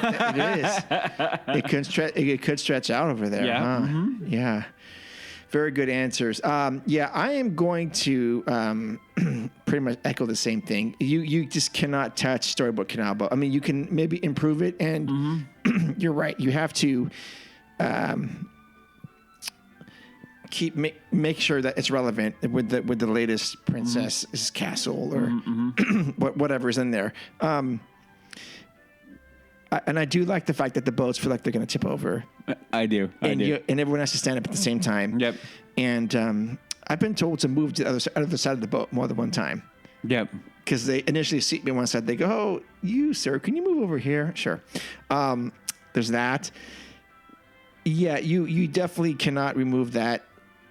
It could stretch out over there. Yeah. Huh? Mm-hmm. Yeah. Very good answers. I am going to pretty much echo the same thing. You just cannot touch Storybook Canal Boat. I mean, you can maybe improve it, and you're right. You have to make sure that it's relevant with the latest princess's castle or whatever's in there. And I do like the fact that the boats feel like they're going to tip over. I do. And everyone has to stand up at the same time. Yep. And I've been told to move to the other side of the boat more than one time. Yep. Because they initially seat me on one side. They go, "Oh, you, sir, can you move over here?" Sure. There's that. Yeah, you definitely cannot remove that.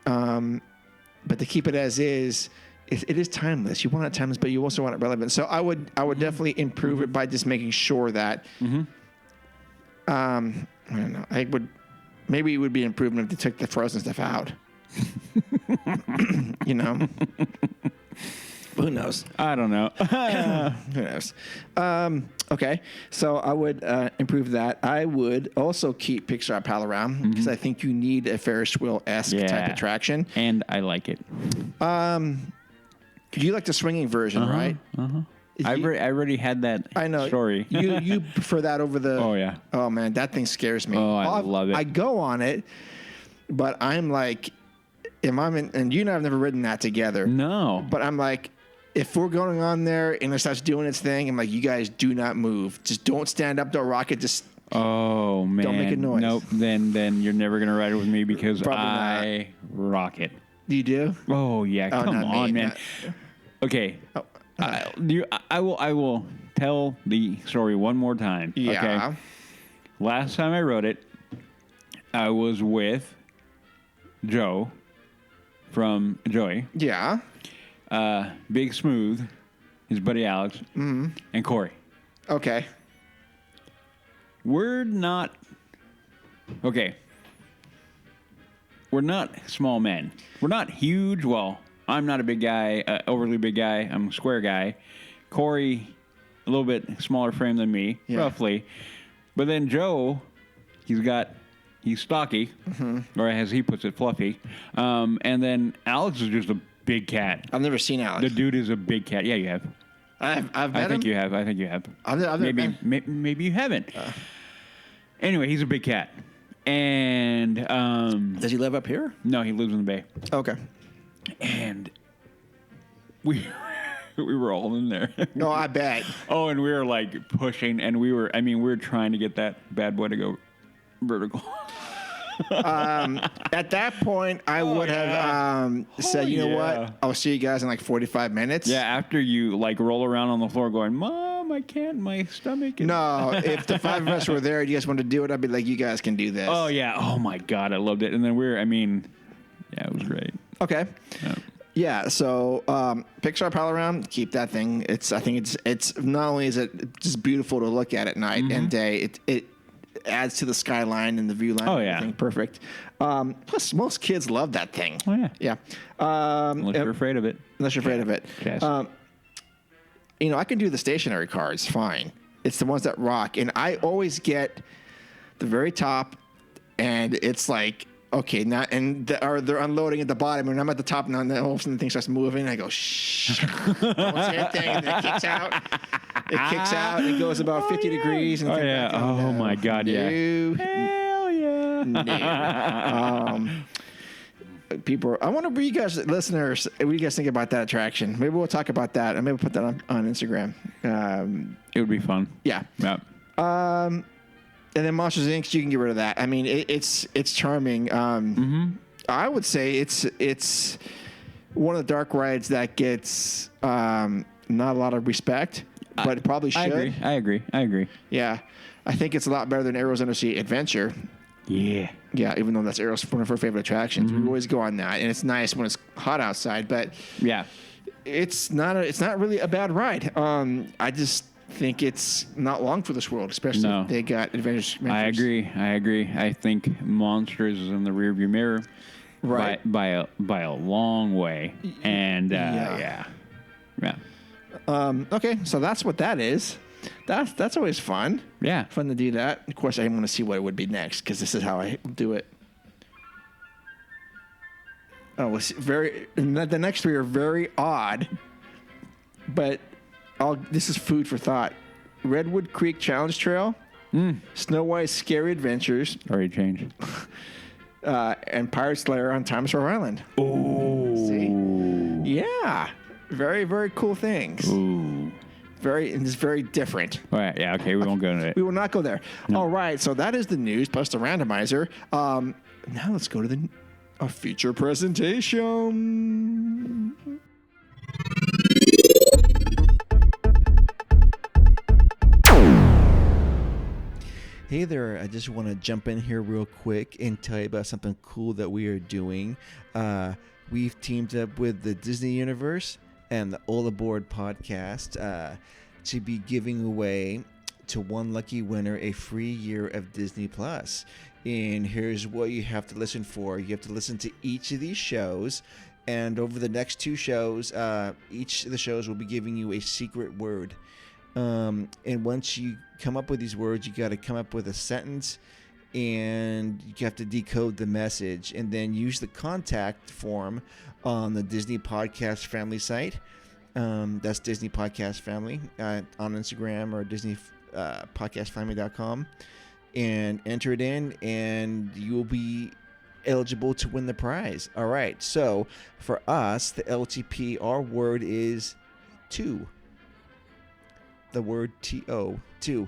But to keep it as is, it is timeless. You want it timeless, but you also want it relevant. So I would definitely improve it by just making sure that. I don't know. I would Maybe it would be an improvement if they took the frozen stuff out. You know? Who knows? I don't know. Who knows? Okay, so I would improve that. I would also keep Pixar Pal around because I think you need a Ferris wheel-esque type attraction. And I like it. You like the swinging version, right? I already had that I know. story. You prefer that over the... Oh, yeah. Oh, man, that thing scares me. Oh, I love it. I go on it, but I'm like... and you and I have never ridden that together. No. But I'm like... If we're going on there and it starts doing its thing, I'm like, you guys do not move. Just don't stand up, don't rock it. Just oh man, don't make a noise. Nope. Then you're never gonna ride it with me because Probably I rock it. You do? Oh yeah, Oh, come not on, me. man. Okay, Oh, I will tell the story one more time. yeah. Okay? Last time I rode it, I was with Joe from Joey. Yeah. Big Smooth, his buddy Alex, and Corey. Okay. We're not small men. We're not huge. Well, I'm not a big guy, overly big guy. I'm a square guy. Corey, a little bit smaller frame than me, roughly. But then Joe, he's stocky, or as he puts it, fluffy. And then Alex is just a big cat. I've never seen Alex. The dude is a big cat. Yeah, you have. I've met him. You have. I think you have. I've never been. Maybe you haven't. Anyway, he's a big cat. And Does he live up here? no, he lives in the Bay. Okay. And we were all in there. No, I bet. Oh, and we were like pushing, and we were trying to get that bad boy to go vertical. At that point, I would have said, you know what? I'll see you guys in like 45 minutes. Yeah, after you like roll around on the floor going, Mom, I can't, my stomach. No, if the five of us were there and you guys wanted to do it, I'd be like, you guys can do this. Oh, yeah. Oh, my God. I loved it. And then it was great. Okay. Yeah, so Pixar Pal around, keep that thing. I think it's not only is it just beautiful to look at night and day, it adds to the skyline and the view line. Oh, yeah. Everything. Perfect. Plus, most kids love that thing. Oh, yeah. Yeah. Unless you're afraid of it. Unless you're afraid of it. Yes. I can do the stationary cars fine. It's the ones that rock. And I always get the very top, and it's like, okay, now, and they're unloading at the bottom, and I'm at the top, and then all of a sudden the thing starts moving. I go, shh, don't say a thing, and then it kicks out. It kicks out, and it goes about 50 degrees. And Oh, my God, yeah. Hell yeah. No. People, I wonder what you guys, listeners, what do you guys think about that attraction? Maybe we'll talk about that, and maybe we'll put that on Instagram. It would be fun. Yeah. Yep. And then Monsters Inc. You can get rid of that. I mean, it's charming. I would say it's one of the dark rides that gets not a lot of respect, but it probably should. I agree. Yeah, I think it's a lot better than Arrow's Undersea Adventure. Yeah. Yeah, even though that's Arrow's one of her favorite attractions, we always go on that, and it's nice when it's hot outside. But Yeah. it's not really a bad ride. I just think it's not long for this world, especially if they got Adventures. I agree. I think Monsters is in the rearview mirror, Right. By a long way, and yeah. Okay, so that's what that is. That's always fun. Yeah. Fun to do that. Of course, I want to see what it would be next because this is how I do it. Oh, it's the next three are very odd, but this is food for thought. Redwood Creek Challenge Trail, Snow White's Scary Adventures, Already changed. and Pirate's Lair on Times Square Island. Oh. See? Yeah. Very, very cool things. Ooh. It's very different. All right. Yeah. Okay. We won't go into it. We will not go there. No. All right. So that is the news plus the randomizer. Now let's go to a feature presentation. Hey there, I just want to jump in here real quick and tell you about something cool that we are doing. We've teamed up with the Disney Universe and the All Aboard podcast to be giving away to one lucky winner a free year of Disney Plus. And here's what you have to listen for. You have to listen to each of these shows. And over the next 2 shows, each of the shows will be giving you a secret word. And once you come up with these words, you got to come up with a sentence, and you have to decode the message, and then use the contact form on the Disney Podcast Family site. That's Disney Podcast Family on Instagram, or DisneyPodcastFamily.com, and enter it in, and you will be eligible to win the prize. All right. So for us, the LTP, our word is 2. The word T-O, 2.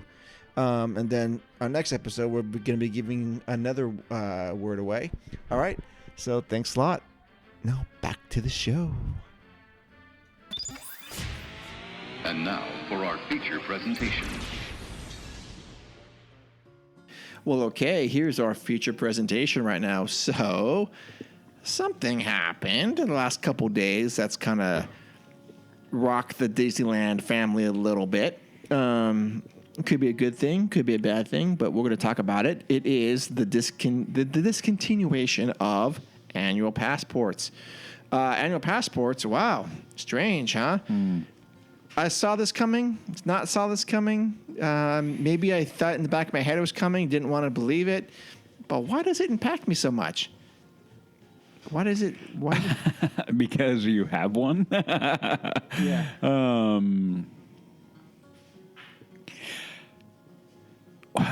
And then our next episode, we're going to be giving another word away. All right. So thanks a lot. Now back to the show. And now for our feature presentation. Well, okay, here's our feature presentation right now. So, something happened in the last couple days that's kind of rocked the Disneyland family a little bit. It could be a good thing, could be a bad thing, but we're going to talk about it. It is the discontinuation of annual passports. Annual passports, wow, strange, huh? I saw this coming, not saw this coming. Maybe I thought in the back of my head it was coming, didn't want to believe it. But why does it impact me so much? Why does it? Why? Because you have one. Yeah.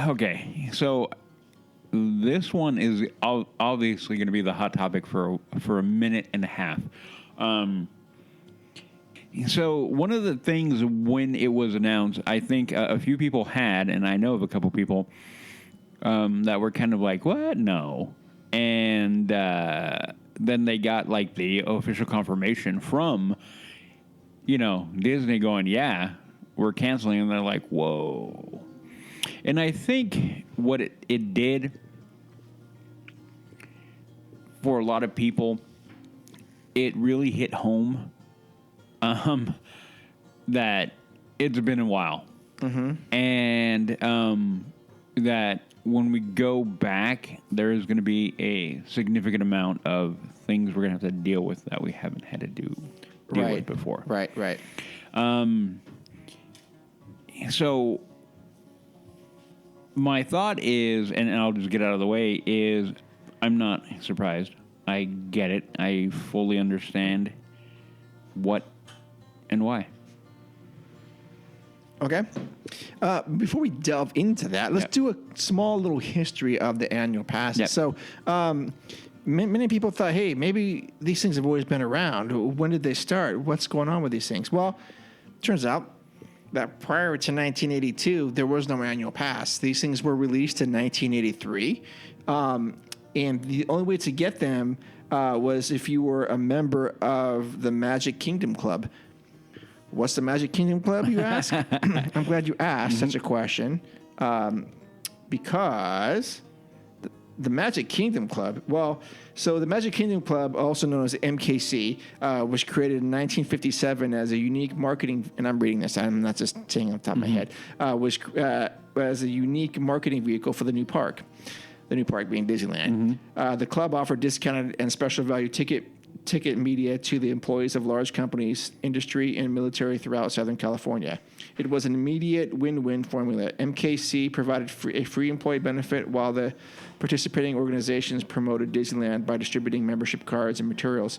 Okay, so this one is obviously going to be the hot topic for a minute and a half. So one of the things when it was announced, I think a few people had, and I know of a couple people that were kind of like, "What? No," and then they got like the official confirmation from, Disney going, "Yeah, we're canceling," and they're like, "Whoa." And I think what it did for a lot of people, it really hit home that it's been a while. Mm-hmm. And that when we go back, there is going to be a significant amount of things we're going to have to deal with that we haven't had to deal with before. Right. So my thought is, and I'll just get out of the way, is I'm not surprised. I get it. I fully understand what and why. Okay. Before we delve into that, let's do a small little history of the annual passes. Yep. So many people thought, hey, maybe these things have always been around. When did they start? What's going on with these things? Well, turns out that prior to 1982, there was no annual pass. These things were released in 1983. And the only way to get them was if you were a member of the Magic Kingdom Club. What's the Magic Kingdom Club, you ask? I'm glad you asked such a question, because the Magic Kingdom Club, so the Magic Kingdom Club, also known as MKC, was created in 1957 as a unique marketing, and I'm reading this, I'm not just saying off the top of my head, was as a unique marketing vehicle for the new park. The new park being Disneyland. The club offered discounted and special value ticket media to the employees of large companies, industry, and military throughout Southern California. It was an immediate win-win formula. MKC provided a free employee benefit, while the participating organizations promoted Disneyland by distributing membership cards and materials.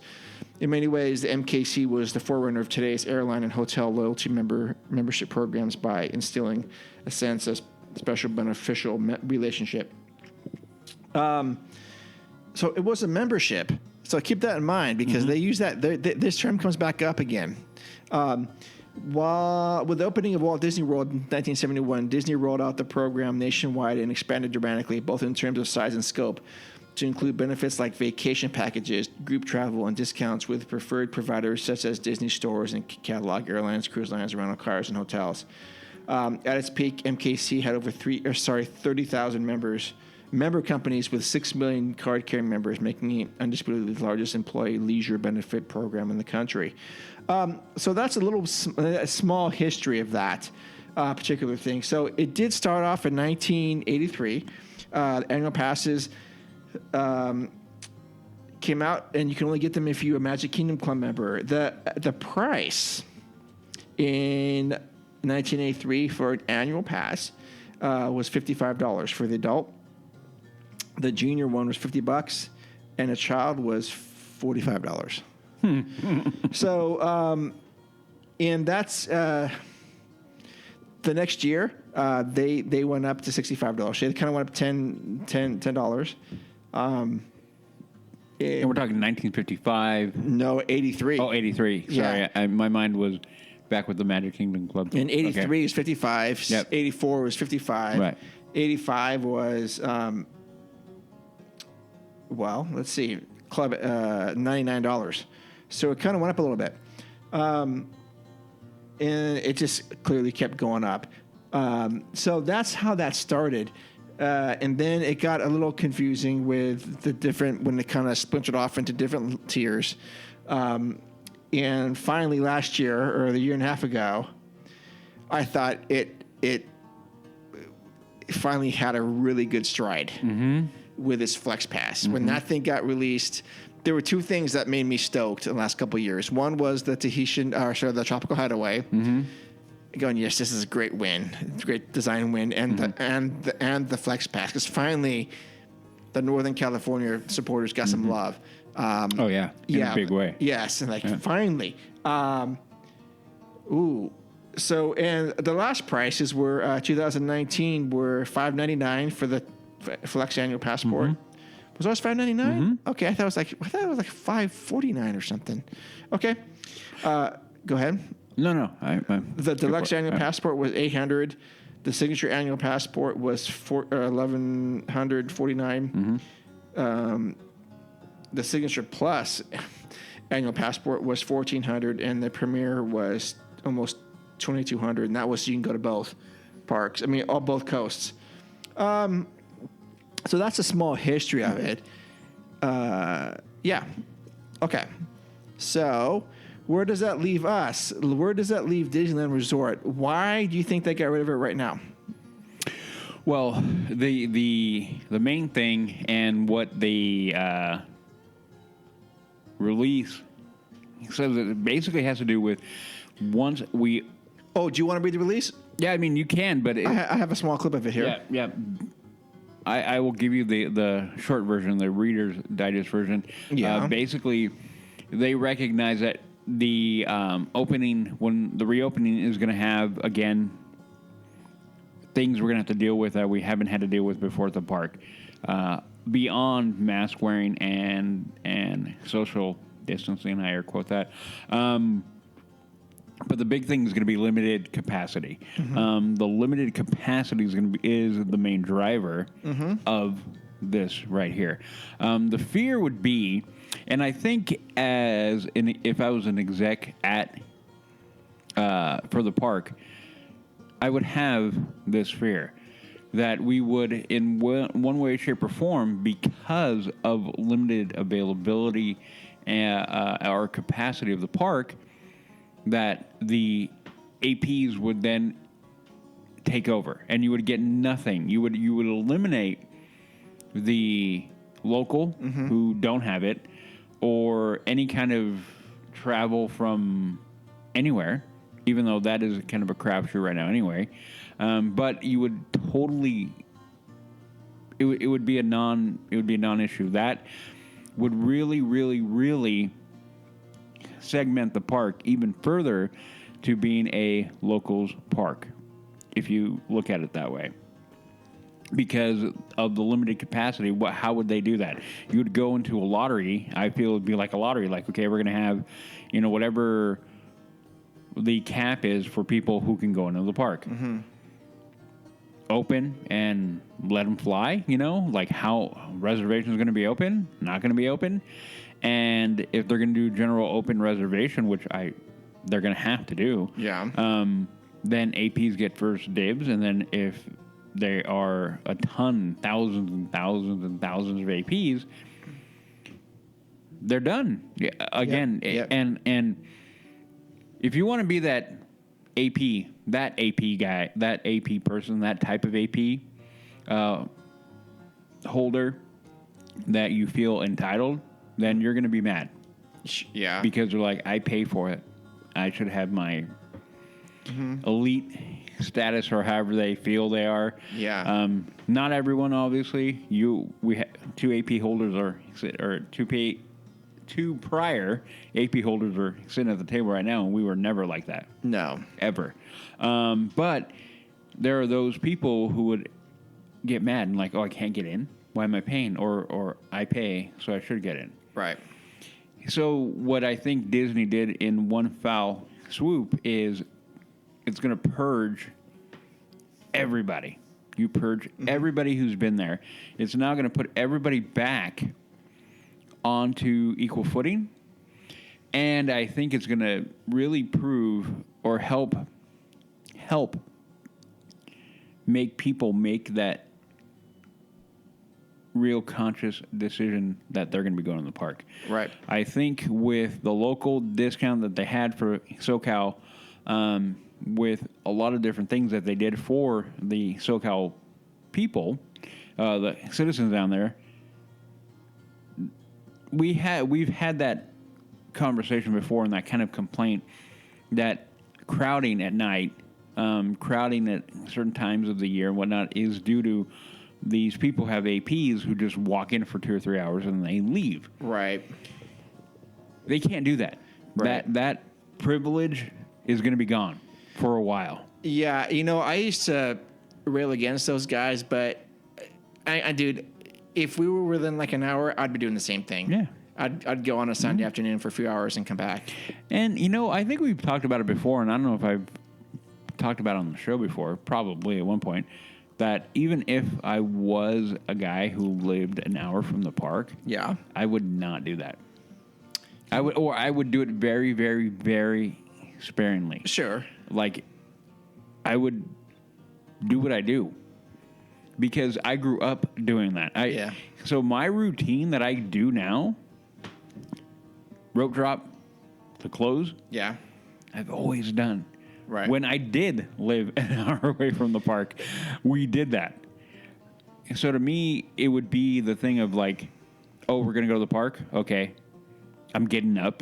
In many ways, the MKC was the forerunner of today's airline and hotel loyalty membership programs by instilling a sense of special beneficial relationship. So it was a membership. So keep that in mind, because they use that. This term comes back up again. While with the opening of Walt Disney World in 1971, Disney rolled out the program nationwide and expanded dramatically, both in terms of size and scope, to include benefits like vacation packages, group travel, and discounts with preferred providers such as Disney stores and catalog airlines, cruise lines, rental cars, and hotels. At its peak, MKC had over 30,000 member companies with 6 million card-carrying members, making it undisputedly the largest employee leisure benefit program in the country. So that's a small history of that. particular thing. So it did start off in 1983. Annual passes came out, and you can only get them if you're a Magic Kingdom Club member. The price in 1983 for an annual pass was $55 for the adult. The junior one was $50, and a child was $45. So, and that's the next year. They went up to $65. They kind of went up $10. And we're talking 1955. No, 83. Oh, 83. Sorry, Yeah. my mind was back with the Magic Kingdom Club. And 83 Okay. is 55. Yep. 84 was 55. Right. 85 was, well, let's see, club $99. So it kind of went up a little bit. And it just clearly kept going up. So that's how that started. And then it got a little confusing with the different, when it kind of splintered off into different tiers. And finally last year, or the year and a half ago, I thought it finally had a really good stride with its Flex Pass. When that thing got released, there were two things that made me stoked in the last couple of years. One was the the Tropical Hideaway. Going, yes, this is a great win. It's a great design win, and the Flex Pass, because finally the Northern California supporters got some love. Oh yeah, in a big way. Yes, and finally. So, and the last prices were 2019 were $599 for the Flex Annual Passport. Was ours $599? Okay, I thought it was like $549 or something. Okay, go ahead. No. The Deluxe Annual Passport was $800. The Signature Annual Passport was $1,149. The Signature Plus Annual Passport was $1,400, and the Premier was almost $2,200, and that was so you can go to both parks. I mean, both coasts. So that's a small history of it. Yeah. Okay. So where does that leave us? Where does that leave Disneyland Resort? Why do you think they got rid of it right now? Well, the main thing and what the release says that it basically has to do with once we. Oh, do you want to read the release? Yeah, I mean you can, but I have a small clip of it here. Yeah. I will give you the short version, the Reader's Digest version. Yeah. Basically, they recognize that the opening, when the reopening is going to have, again, things we're going to have to deal with that we haven't had to deal with before at the park. Beyond mask wearing and social distancing, I air quote that. But the big thing is going to be limited capacity. The limited capacity is the main driver of this right here. The fear would be, and I think if I was an exec for the park, I would have this fear that we would, in one way, shape, or form, because of limited availability or capacity of the park, that the APs would then take over, and you would get nothing. You would eliminate the local who don't have it, or any kind of travel from anywhere, even though that is kind of a crapshoot right now anyway. But you would totally, it would be a non-issue. That would really, really, really segment the park even further to being a locals park, if you look at it that way. Because of the limited capacity, how would they do that? You would go into a lottery. I feel it would be like a lottery. Like, okay, we're going to have, whatever the cap is for people who can go into the park. Open and let them fly, like how reservations are going to be open, not going to be open. And if they're going to do general open reservation, which they're going to have to do, then APs get first dibs. And then if they are thousands and thousands and thousands of APs, they're done. Again, Yep. And if you want to be that AP, that AP guy, that AP person, that type of AP holder that you feel entitled, then you're going to be mad. Yeah. Because they're like, I pay for it. I should have my elite status or however they feel they are. Yeah. Not everyone, obviously. We have 2 AP holders or two prior AP holders are sitting at the table right now, and we were never like that. No. Ever. But there are those people who would get mad and like, oh, I can't get in. Why am I paying? Or I pay, so I should get in. Right. So what I think Disney did in one foul swoop is it's going to purge everybody. You purge everybody who's been there. It's now going to put everybody back onto equal footing. And I think it's going to really prove or help make people make that real conscious decision that they're going to be going to the park. Right. I think with the local discount that they had for SoCal, with a lot of different things that they did for the SoCal people, the citizens down there, we've had that conversation before and that kind of complaint that crowding at night, crowding at certain times of the year and whatnot is due to these people have APs who just walk in for 2 or 3 hours and they leave. Right. They can't do that. Right. That privilege is going to be gone for a while. Yeah, I used to rail against those guys, but dude, if we were within like an hour, I'd be doing the same thing. Yeah. I'd go on a Sunday afternoon for a few hours and come back. And, I think we've talked about it before, and I don't know if I've talked about it on the show before, probably at one point, that even if I was a guy who lived an hour from the park, Yeah. I would not do that. I would do it very, very, very sparingly. Sure. Like, I would do what I do because I grew up doing that. Yeah. So my routine that I do now, rope drop to close, Yeah. I've always done. Right. When I did live an hour away from the park, we did that. So to me, it would be the thing of like, oh, we're going to go to the park? Okay. I'm getting up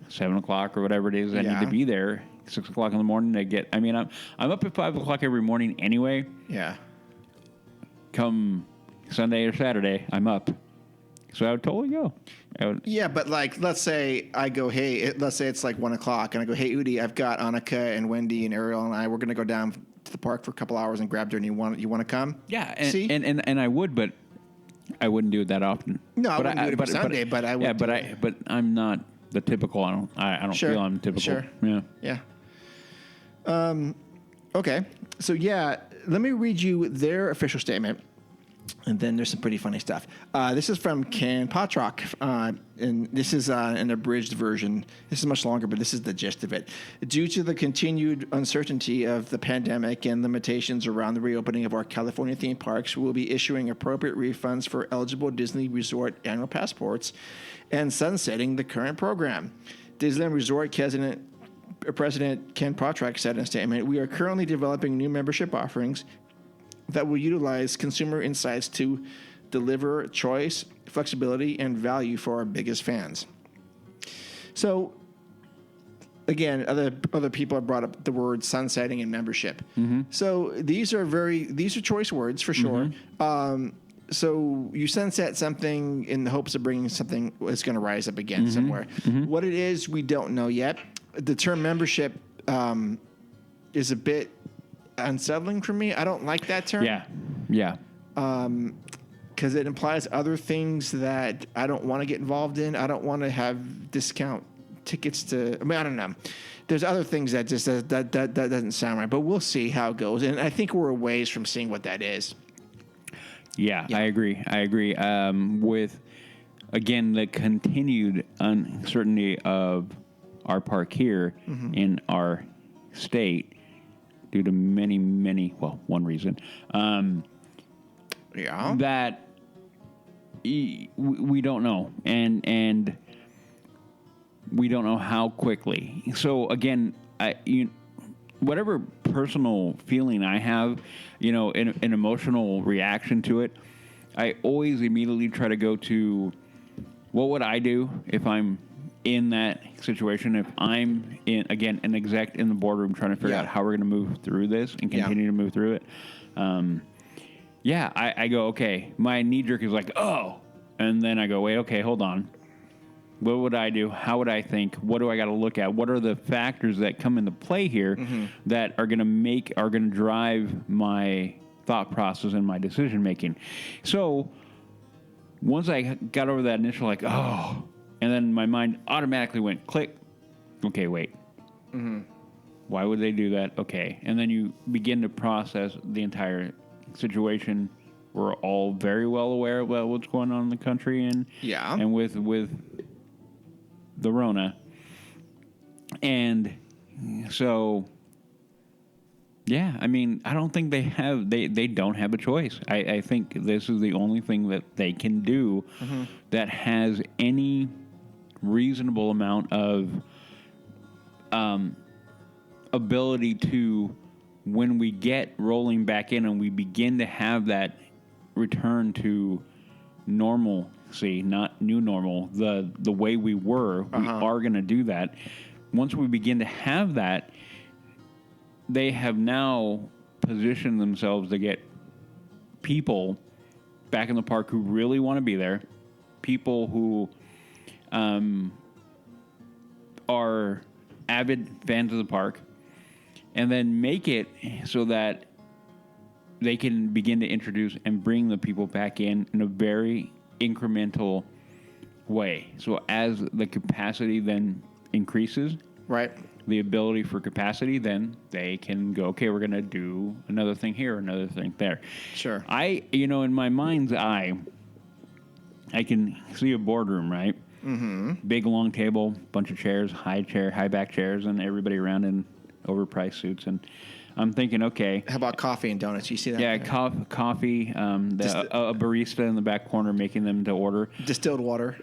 7 o'clock or whatever it is. I need to be there 6 o'clock in the morning. I'm up at 5 o'clock every morning anyway. Yeah. Come Sunday or Saturday, I'm up. So I would totally go. Yeah, but like, let's say I go, let's say it's like 1 o'clock, and I go, hey, Udi, I've got Annika and Wendy and Ariel and we're going to go down to the park for a couple hours and grab dinner. You want to come? Yeah, See? And I would, but I wouldn't do it that often. No, I wouldn't do it every Sunday, but I would. Yeah, but I'm not the typical. I don't Sure. feel I'm typical. Sure. Yeah. Yeah. Okay. So yeah, let me read you their official statement. And then there's some pretty funny stuff. This is from Ken Potrock, and this is an abridged version. This is much longer, but this is the gist of it. Due to the continued uncertainty of the pandemic and limitations around the reopening of our California theme parks, we will be issuing appropriate refunds for eligible Disney Resort annual passports and sunsetting the current program. Disneyland Resort President Ken Potrock said in a statement, "We are currently developing new membership offerings that will utilize consumer insights to deliver choice, flexibility, and value for our biggest fans." So, again, other people have brought up the word sunsetting and membership. Mm-hmm. So these are choice words for sure. Mm-hmm. So you sunset something in the hopes of bringing something that's going to rise up again somewhere. Mm-hmm. What it is, we don't know yet. The term membership is a bit unsettling for me. I don't like that term. Yeah. Because it implies other things that I don't want to get involved in. I don't want to have discount tickets to. I don't know. There's other things that just that doesn't sound right. But we'll see how it goes. And I think we're a ways from seeing what that is. Yeah. I agree. With again the continued uncertainty of our park here in our state. Due to one reason, that we don't know, and we don't know how quickly. So again, whatever personal feeling I have, an emotional reaction to it, I always immediately try to go to what would I do if I'm in that situation, if I'm an exec in the boardroom trying to figure out how we're going to move through this and continue to move through it. I go, okay, my knee jerk is like, oh, and then I go, wait, okay, hold on. What would I do? How would I think? What do I got to look at? What are the factors that come into play here that are going to drive my thought process and my decision making? So once I got over that initial like, oh, and then my mind automatically went click. Okay, wait. Why would they do that? Okay. And then you begin to process the entire situation. We're all very well aware about what's going on in the country and with the Rona. And so, I don't think they don't have a choice. I think this is the only thing that they can do that has any reasonable amount of ability to, when we get rolling back in and we begin to have that return to normalcy, not new normal, the way we were, we are going to do that. Once we begin to have that, they have now positioned themselves to get people back in the park who really want to be there, people who are avid fans of the park, and then make it so that they can begin to introduce and bring the people back in a very incremental way. So as the capacity then increases, right, the ability for capacity, then they can go, okay, we're going to do another thing here, another thing there. Sure. In my mind's eye, I can see a boardroom, right? Big long table, bunch of chairs, high back chairs, and everybody around in overpriced suits. And I'm thinking, okay. How about coffee and donuts? You see that? Yeah, coffee. A barista in the back corner making them to order. Distilled water.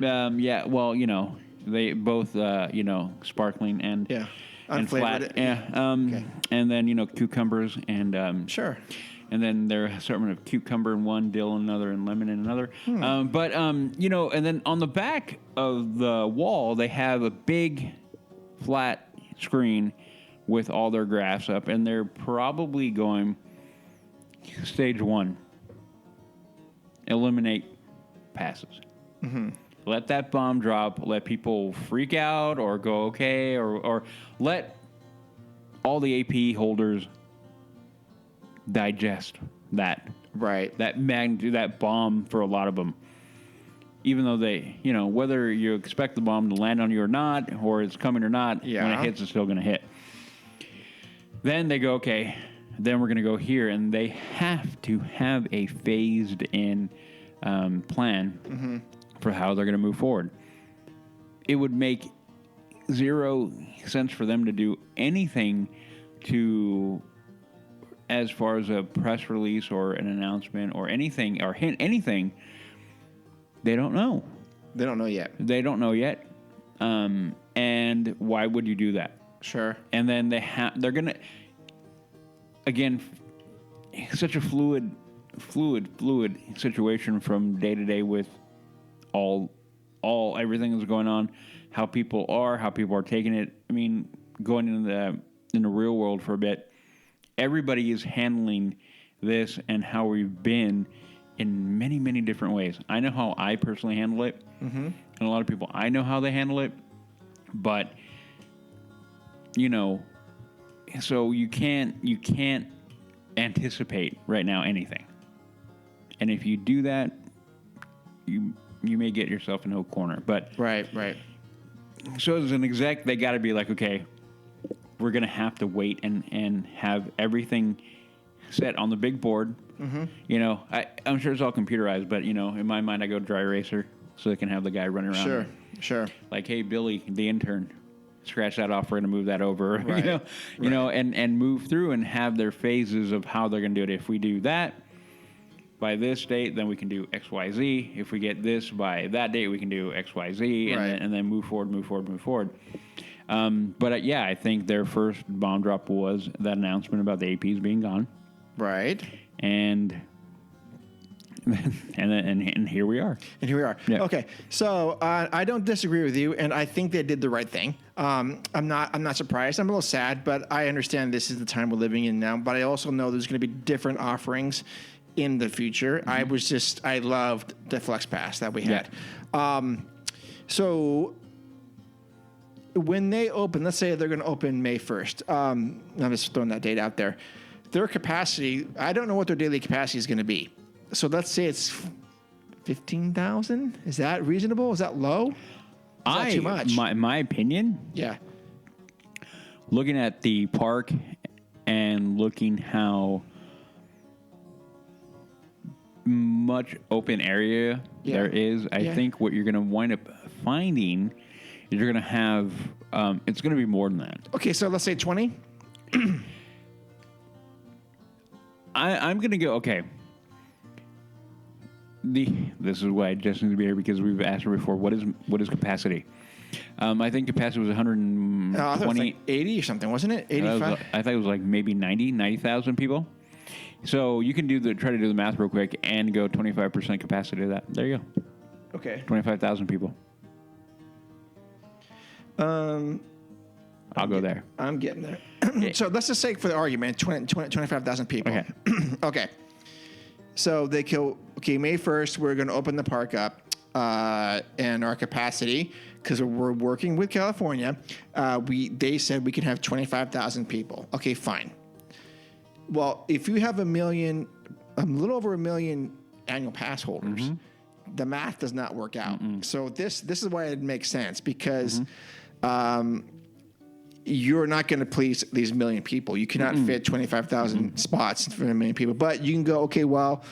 They both, sparkling and unflavored. Flat. Yeah. Okay. And then, cucumbers and sure. And then their assortment of cucumber in one, dill in another, and lemon in another. And then on the back of the wall, they have a big flat screen with all their graphs up, and they're probably going stage 1, eliminate passes. Let that bomb drop, let people freak out or go okay, or let all the AP holders digest that. Right. That magnitude, that bomb for a lot of them. Even though they, whether you expect the bomb to land on you or not, or it's coming or not, when it hits, it's still going to hit. Then they go, okay, then we're going to go here, and they have to have a phased-in plan for how they're going to move forward. It would make zero sense for them to do anything as far as a press release or an announcement or anything, or hint anything. They don't know. They don't know yet. And why would you do that? Sure. And then they're going to, again, such a fluid situation from day to day with everything that's going on, how people are taking it. I mean, going in the real world for a bit, everybody is handling this and how we've been in many, many different ways. I know how I personally handle it, and a lot of people I know how they handle it, but so you can't anticipate right now anything, and if you do that, you may get yourself in a corner. But right. So as an exec, they got to be like, okay, we're gonna have to wait and have everything set on the big board. I'm sure it's all computerized, but in my mind, I go dry eraser so they can have the guy running around. Sure. Like, hey, Billy, the intern, scratch that off. We're going to move that over. Right. And move through and have their phases of how they're going to do it. If we do that by this date, then we can do X, Y, Z. If we get this by that date, we can do X, Y, Z, right. and then move forward. But yeah, I think their first bomb drop was that announcement about the APs being gone, Right. and and here we are. And here we are. Yeah. Okay, so I don't disagree with you, and I think they did the right thing. I'm not surprised. I'm a little sad, but I understand this is the time we're living in now. But I also know there's going to be different offerings in the future. Mm-hmm. I loved the Flex Pass that we had. So when they open, let's say they're going to open May 1st. I'm just throwing that date out there. Their capacity, I don't know what their daily capacity is going to be. So let's say it's 15,000. Is that reasonable? Is that low? Is that too much? My opinion, Yeah. looking at the park and looking how much open area there is, I think what you're going to wind up finding is you're going to have, it's going to be more than that. Okay, so let's say 20. I'm going to go, okay. This is why Justin to be here, because we've asked her before. What is capacity? I think capacity was 120. I thought it was like 80 or something, wasn't it? 85. I thought it was like maybe 90,000 people. So you can try to do the math real quick and go 25% capacity to that. There you go. Okay. 25,000 people. I'll go there. I'm getting there. So let's just say for the argument, 25,000 people. Okay. Okay. So they kill. Okay, May 1st, we're going to open the park up, and our capacity, because we're working with California, they said we can have 25,000 people. Okay, fine. Well, if you have a little over a million annual pass holders, the math does not work out. So this is why it makes sense, because you're not going to please these million people. You cannot fit 25,000 spots for a million people. But you can go, okay, well,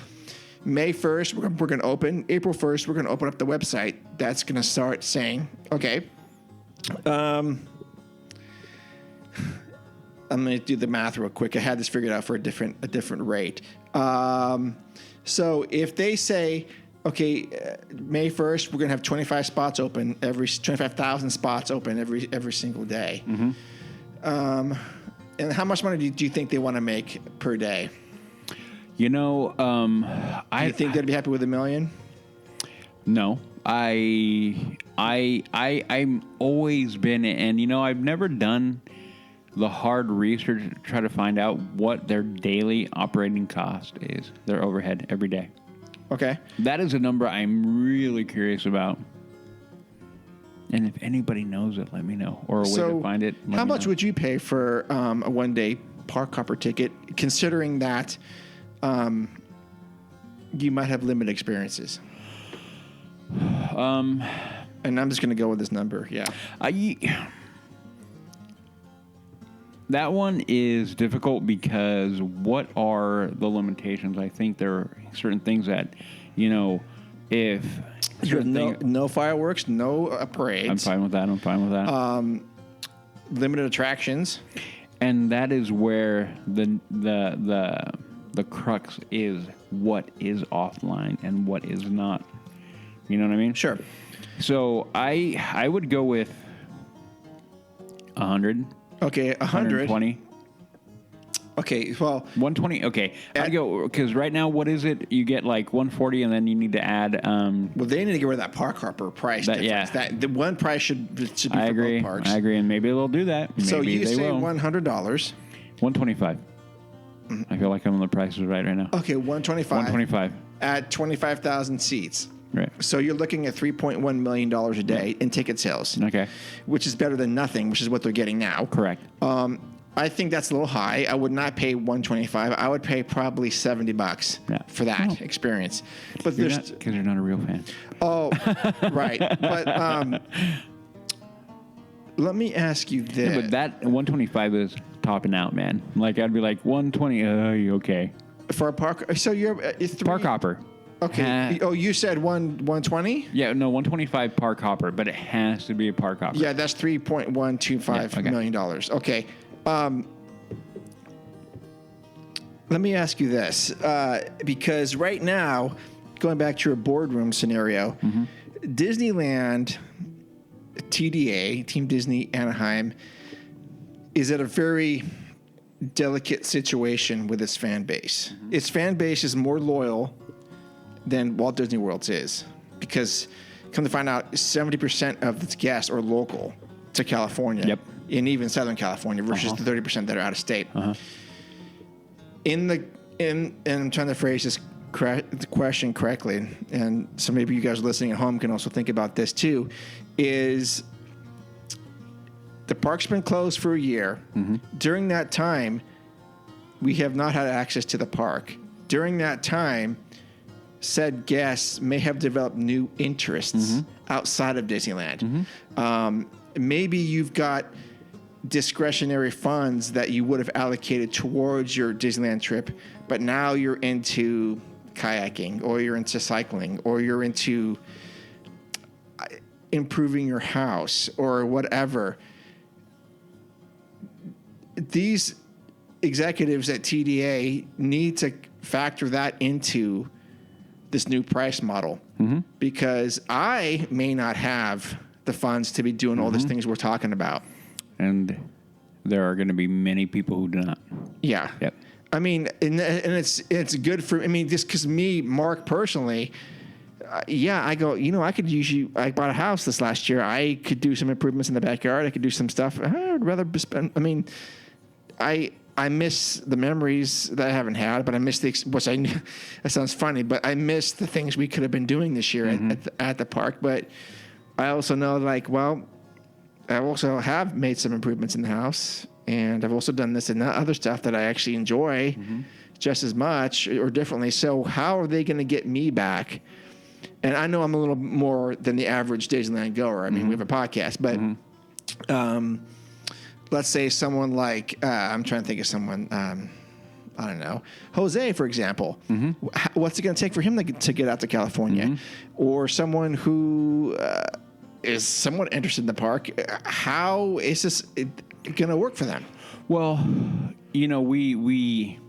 May 1st, we're going to open. April 1st, we're going to open up the website. That's going to start saying, okay, I'm going to do the math real quick. I had this figured out for a different rate. So if they say, okay, May 1st, we're going to have 25 spots open, 25,000 spots open every single day. And how much money do you think they want to make per day? You know, Do you think they'd be happy with $1 million? No, I'm always been, and you know, I've never done the hard research to try to find out what their daily operating cost is, their overhead every day. Okay. That is a number I'm really curious about. And if anybody knows it, let me know. Or a way to find it. How much would you pay for a one-day park hopper ticket, considering that you might have limited experiences? And I'm just going to go with this number. Yeah. That one is difficult because what are the limitations? I think there are certain things that, you know, if no fireworks, no parades. I'm fine with that. Limited attractions. And that is where the crux is what is offline and what is not. You know what I mean? Sure. So I would go with 100. Okay, 100. 120. Okay, well, 120. Okay, I'd go because right now, what is it? You get like 140, and then you need to add. Well, they need to get rid of that park hopper price difference. Yeah. The one price should be for both parks. I agree, and maybe they'll do that. Maybe so you they say will. $100. 125. I feel like I'm on the prices right now. Okay, 125. 125 at 25,000 seats. Right. So you're looking at $3.1 million a day in ticket sales. Okay. Which is better than nothing, which is what they're getting now. Correct. I think that's a little high. I would not pay $125. I would pay probably $70 for that experience. But because you're not a real fan. Oh, right. But let me ask you this. Yeah, but that 125 is topping out, man. Like I'd be like 120. You okay? For a park, so it's park hopper. Okay. You said 120? Yeah, no, 125 park hopper, but it has to be a park hopper. Yeah, that's $3.125 million. Okay. Let me ask you this, because right now, going back to your boardroom scenario, Disneyland TDA, Team Disney Anaheim, is at a very delicate situation with its fan base. Its fan base is more loyal than Walt Disney World's is, because come to find out, 70% of its guests are local to California. Yep. And even Southern California versus the 30% that are out of state. And I'm trying to phrase this the question correctly, and so maybe you guys listening at home can also think about this too, is the park's been closed for a year. During that time, we have not had access to the park. During that time, said guests may have developed new interests outside of Disneyland. Maybe you've got discretionary funds that you would have allocated towards your Disneyland trip, but now you're into kayaking, or you're into cycling, or you're into improving your house, or whatever. These executives at TDA need to factor that into this new price model, because I may not have the funds to be doing all these things we're talking about. And there are going to be many people who do not. Yeah. Yep. I mean, and it's good for, I mean, just because me, Mark, personally, I go, I bought a house this last year. I could do some improvements in the backyard. I could do some stuff. I would rather spend, I mean, I miss the memories that I haven't had, but I miss that sounds funny, but I miss the things we could have been doing this year at the park. But I also know, I also have made some improvements in the house, and I've also done this and that other stuff that I actually enjoy just as much or differently. So how are they going to get me back? And I know I'm a little more than the average Disneyland goer. I mean, we have a podcast, but let's say someone like, I'm trying to think of someone, I don't know, Jose, for example. What's it going to take for him to get out to California? Or someone who is somewhat interested in the park. How is this going to work for them? Well, we've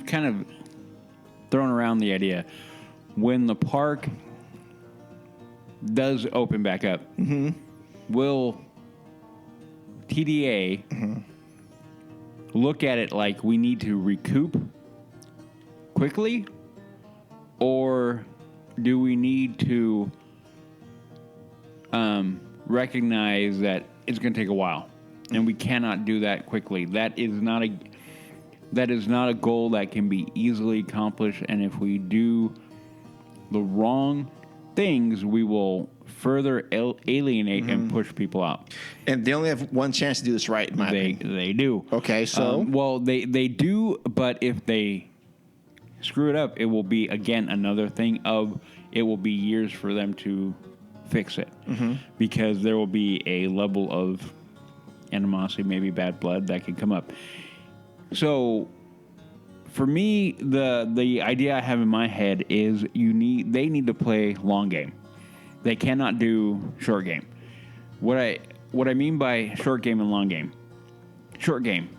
kind of thrown around the idea when the park does open back up, will TDA look at it like we need to recoup quickly, or do we need to recognize that it's going to take a while and we cannot do that quickly? That is not a goal that can be easily accomplished, and if we do the wrong things, we will further alienate and push people out. And they only have one chance to do this right, in my opinion. They do. Okay, so? They do, but if they screw it up, it will be, again, another thing of it will be years for them to fix it. Because there will be a level of animosity, maybe bad blood, that can come up. So for me, the idea I have in my head is they need to play long game. They cannot do short game. What I mean by short game and long game. Short game.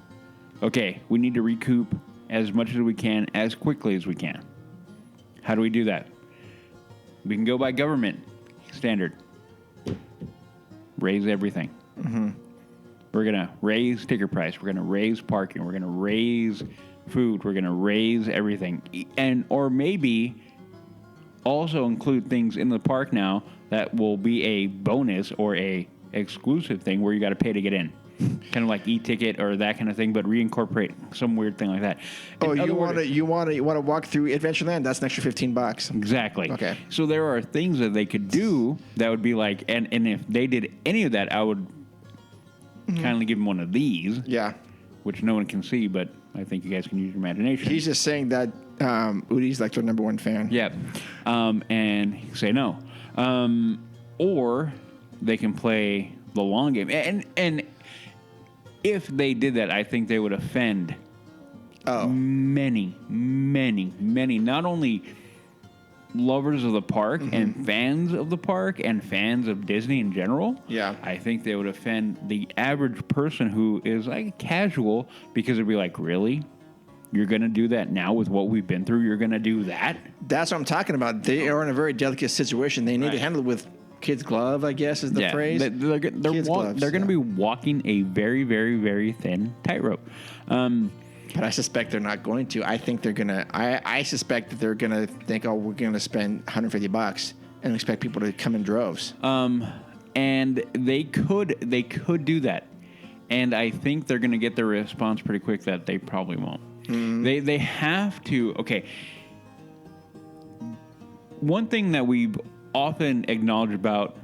Okay, we need to recoup as much as we can as quickly as we can. How do we do that? We can go by government standard. Raise everything. We're going to raise ticket price. We're going to raise parking. We're going to raise food. We're going to raise everything. Or maybe also include things in the park now that will be a bonus or a exclusive thing where you got to pay to get in. Kind of like e-ticket or that kind of thing, but reincorporate some weird thing like that. You want to walk through Adventureland? That's an extra $15. Exactly. Okay. So there are things that they could do that would be like, and if they did any of that, I would kindly give them one of these. Yeah. Which no one can see, but I think you guys can use your imagination. He's just saying that Udi's like their number one fan. Yep. And say no. Or they can play the long game. And if they did that, I think they would offend many, not only lovers of the park and fans of the park and fans of Disney in general. Yeah. I think they would offend the average person who is like casual, because it'd be like, really? You're going to do that now with what we've been through? You're going to do that? That's what I'm talking about. They are in a very delicate situation. They need to handle it with kid's glove, I guess, is the phrase. They're Kids' gloves, going to yeah. be walking a very, very, very thin tightrope. But I suspect they're not going to. I think they're gonna. I suspect that they're gonna think, oh, we're gonna spend $150 and expect people to come in droves. And they could do that, and I think they're going to get the response pretty quick that they probably won't. They have to. Okay. One thing that we've often acknowledged about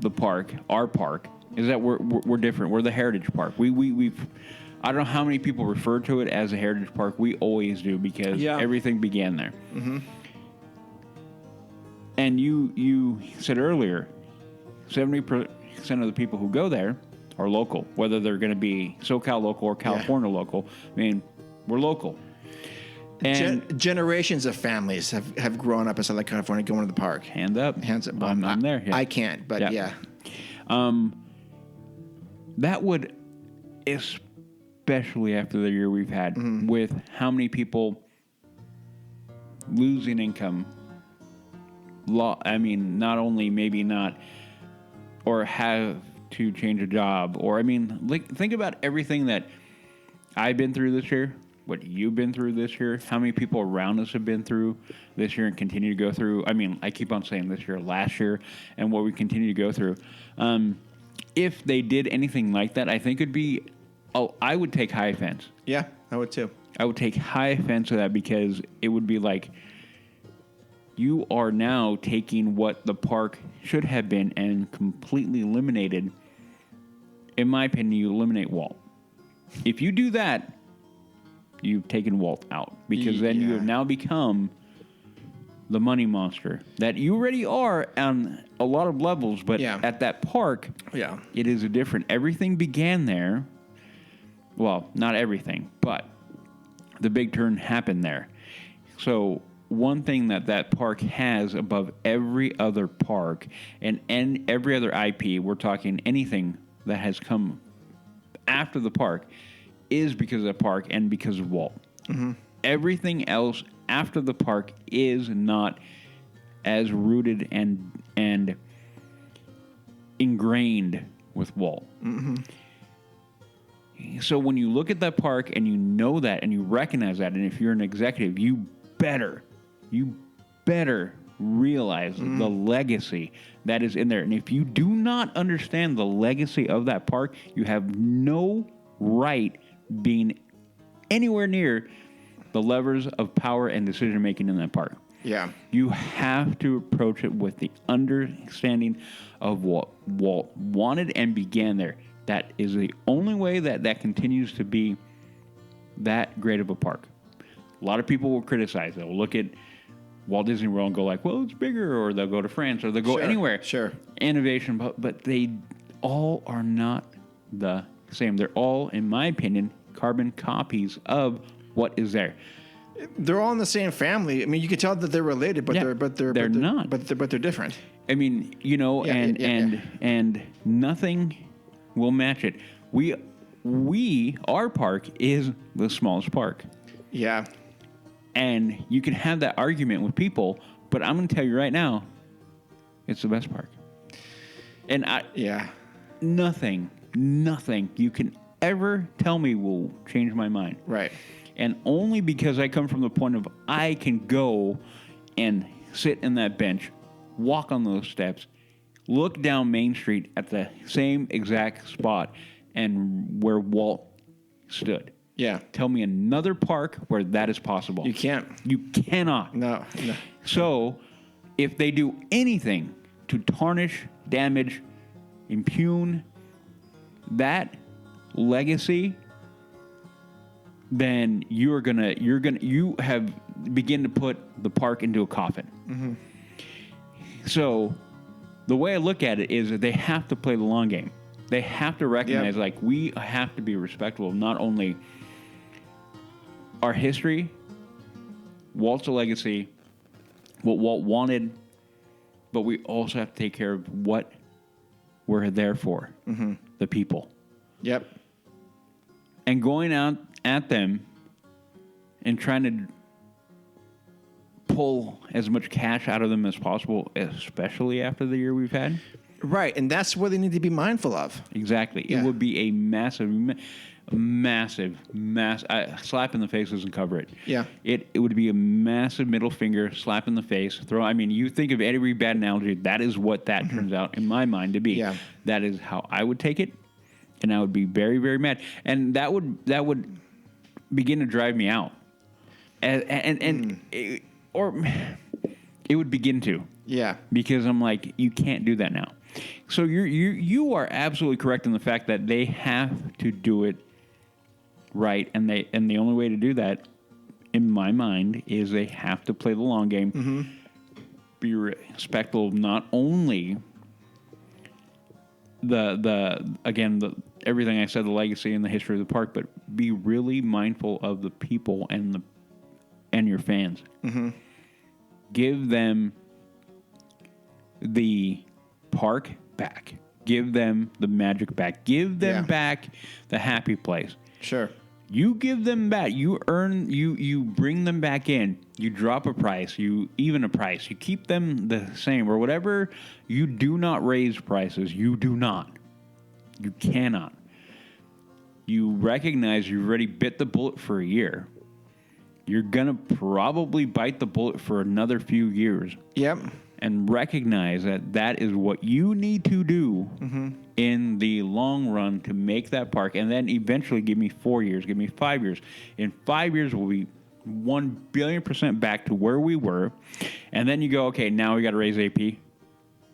the park, our park, is that we're different. We're the heritage park. We've I don't know how many people refer to it as a heritage park. We always do because everything began there. Mm-hmm. And you said earlier, 70% of the people who go there are local, whether they're going to be SoCal local or California local. I mean, we're local. And Generations of families have grown up in Southern California going to the park. Hands up. I'm there. Yeah. I can't, but yeah. That would, especially after the year we've had, with how many people losing income. I mean, not only maybe not, or have to change a job, or I mean, like think about everything that I've been through this year, what you've been through this year, how many people around us have been through this year and continue to go through. I mean, I keep on saying this year, last year, and what we continue to go through. If they did anything like that, I think it'd be, I would take high offense. Yeah, I would too. I would take high offense to that because it would be like, you are now taking what the park should have been and completely eliminated. In my opinion, you eliminate Walt. If you do that, you've taken Walt out because then you have now become the money monster that you already are on a lot of levels. But at that park, it is different. Everything began there. Well, not everything, but the big turn happened there. So one thing that park has above every other park and every other IP, we're talking anything that has come after the park, is because of the park and because of Walt. Mm-hmm. Everything else after the park is not as rooted and ingrained with Walt. Mm-hmm. So when you look at that park and you know that and you recognize that, and if you're an executive, you better realize the legacy that is in there. And if you do not understand the legacy of that park, you have no right being anywhere near the levers of power and decision making in that park. Yeah. You have to approach it with the understanding of what Walt wanted and began there. That is the only way that continues to be that great of a park. A lot of people will criticize. They'll look at Walt Disney World and go like, well, it's bigger, or they'll go to France, or they'll go anywhere. Sure. Innovation, but they all are not the same. They're all, in my opinion, carbon copies of what is there. They're all in the same family. I mean, you can tell that they're related, but they're not. But they're different. I mean, you know, and nothing will match it. Our park is the smallest park. Yeah. And you can have that argument with people, but I'm going to tell you right now, it's the best park. And nothing you can ever tell me will change my mind. Right. And only because I come from the point of I can go and sit in that bench, walk on those steps, look down Main Street at the same exact spot and where Walt stood. Yeah. Tell me another park where that is possible. You can't. You cannot. No. So, if they do anything to tarnish, damage, impugn that legacy, then you have begin to put the park into a coffin. Mm-hmm. So, the way I look at it is that they have to play the long game. They have to recognize, like, we have to be respectful of not only our history, Walt's legacy, what Walt wanted, but we also have to take care of what we're there for, the people. Yep. And going out at them and trying to pull as much cash out of them as possible, especially after the year we've had. Right, and that's what they need to be mindful of. Exactly. Yeah. It would be a massive slap in the face doesn't cover it. Yeah. It would be a massive middle finger slap in the face. You think of every bad analogy, that is what that turns out in my mind to be. Yeah. That is how I would take it, and I would be very, very mad. And that would begin to drive me out. It would begin to. Yeah. Because I'm like, you can't do that now. So you are absolutely correct in the fact that they have to do it right, and the only way to do that, in my mind, is they have to play the long game, be respectful of not only the everything I said, the legacy and the history of the park, but be really mindful of the people and your fans. Mm-hmm. Give them the park back. Give them the magic back. Give them back the happy place. Sure. You give them back. You bring them back in. You drop a price. You even a price. You keep them the same or whatever. You do not raise prices. You do not. You cannot. You recognize you've already bit the bullet for a year. You're going to probably bite the bullet for another few years. Yep. And recognize that is what you need to do in the long run to make that park. And then eventually give me 4 years, give me 5 years. In 5 years, we'll be 1 billion% back to where we were. And then you go, okay, now we got to raise AP.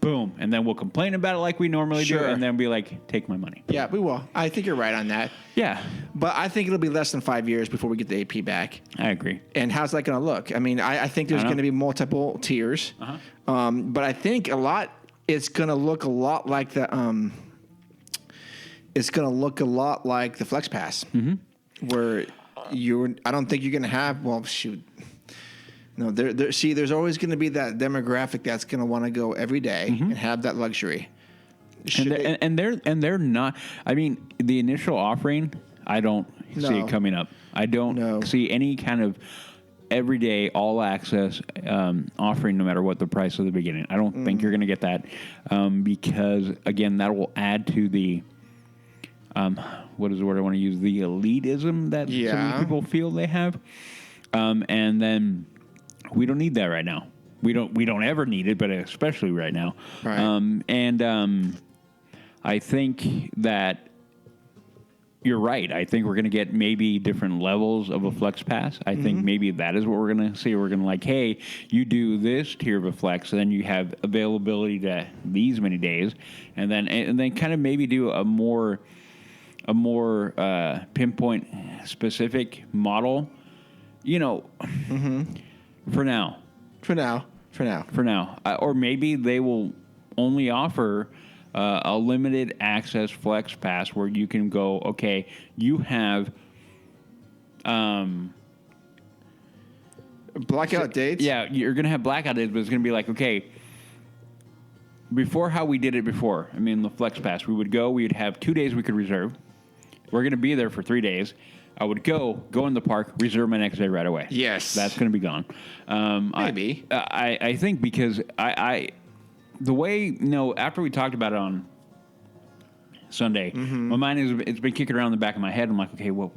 Boom. And then we'll complain about it like we normally do. And then be like, take my money. Yeah, we will. I think you're right on that. Yeah. But I think it'll be less than 5 years before we get the AP back. I agree. And how's that going to look? I mean, I think there's going to be multiple tiers. But I think it's going to look a lot like the Flex Pass, where I don't think you're going to have. Well, shoot. No, there's always going to be that demographic that's going to want to go every day and have that luxury. And they're not. I mean, the initial offering, I don't see it coming up. I don't see any kind of everyday all access offering, no matter what the price of the beginning. I don't think you're going to get that because again, that will add to the what is the word I want to use? The elitism that so many people feel they have, and then. We don't need that right now. We don't ever need it, but especially right now. Right. I think that you're right. I think we're going to get maybe different levels of a Flex Pass. I think maybe that is what we're going to see. We're going to like, hey, you do this tier of a Flex, and then you have availability to these many days, and then kind of maybe do a more pinpoint specific model. For now. Or maybe they will only offer a limited access Flex Pass where you can go, okay, you have blackout dates? Yeah, you're going to have blackout dates, but it's going to be like, okay, before how we did it before, I mean, the Flex Pass, we would have 2 days we could reserve. We're going to be there for 3 days. I would go in the park, reserve my next day right away. Yes. That's going to be gone. Maybe. I think because the way, after we talked about it on Sunday, my mind it's been kicking around in the back of my head. I'm like, okay, what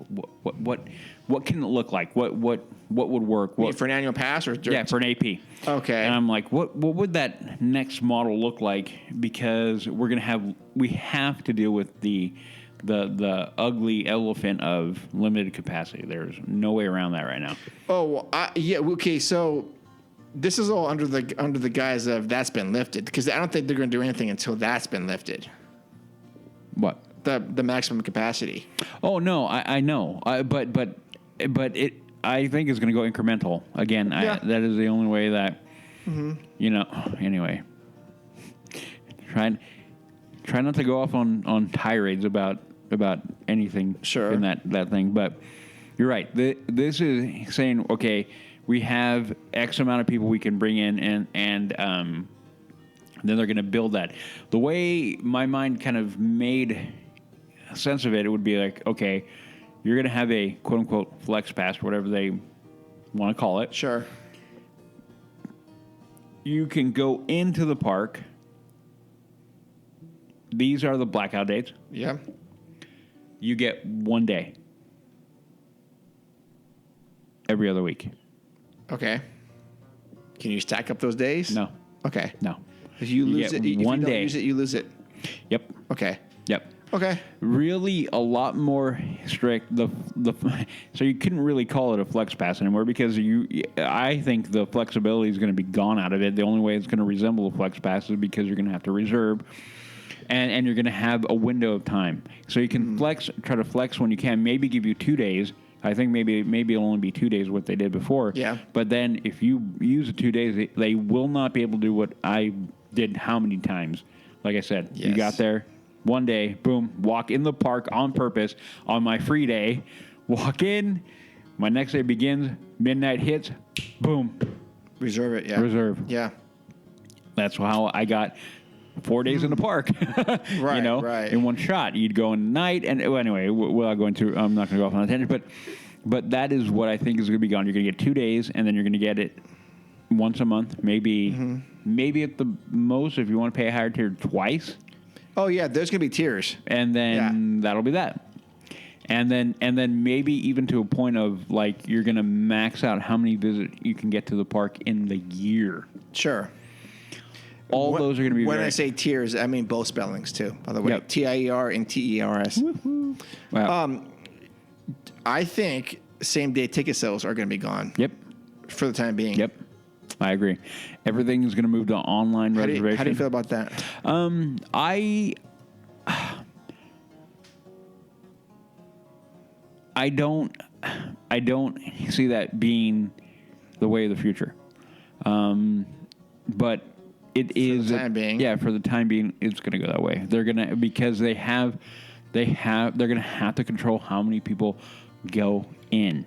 can it look like? What would work? For an annual pass or for an AP? Okay. And I'm like, what would that next model look like? Because we have to deal with the ugly elephant of limited capacity. There's no way around that right now. Oh, okay. So this is all under the guise of that's been lifted, because I don't think they're going to do anything until that's been lifted. What? The maximum capacity. Oh no, I know. But it I think is going to go incremental again. That is the only way that Anyway, try not to go off on tirades about anything in that thing. But you're right. This is saying, okay, we have X amount of people we can bring in, and then they're going to build that. The way my mind kind of made sense of it would be like, okay, you're going to have a quote unquote Flex Pass, whatever they want to call it. Sure. you can go into the park. These are the blackout dates. Yeah. You get 1 day every other week. Okay. Can you stack up those days? No. Okay. No. If you lose get it, if one you don't day. use it, you lose it. Yep. Okay. Yep. Okay. Really, a lot more strict. So you couldn't really call it a flex pass anymore because I think the flexibility is going to be gone out of it. The only way it's going to resemble a flex pass is because you're going to have to reserve, and you're going to have a window of time. So you can try to flex when you can. Maybe give you 2 days. I think maybe it'll only be 2 days what they did before. Yeah. But then if you use the 2 days, they will not be able to do what I did how many times. Like I said, you Yes. got there 1 day, boom, walk in the park on purpose on my free day, walk in, my next day begins, midnight hits, boom, Reserve it. Yeah. reserve. Yeah. That's how I got 4 days in the park. Right, you know, right. in one shot. You'd go in night, and anyway, without going through, I'm not going to go off on a tangent, but that is what I think is going to be gone. You're going to get 2 days, and then you're going to get it once a month, maybe at the most, if you want to pay a higher tier, twice, Oh yeah, there's gonna be tiers. and then that'll be that. And then maybe even to a point of like you're going to max out how many visits you can get to the park in the year. Sure. All those are going to be When very, I say tiers, I mean both spellings too. By the way, Yep. TIER and TERS. wow. I think same day ticket sales are going to be gone Yep. for the time being. Yep. I agree. Everything is going to move to online How reservation. do you feel about that? I don't see that being the way of the future. But it is the time being. Yeah, for the time being, it's going to go that way. They're going to because they're going to have to control how many people go in.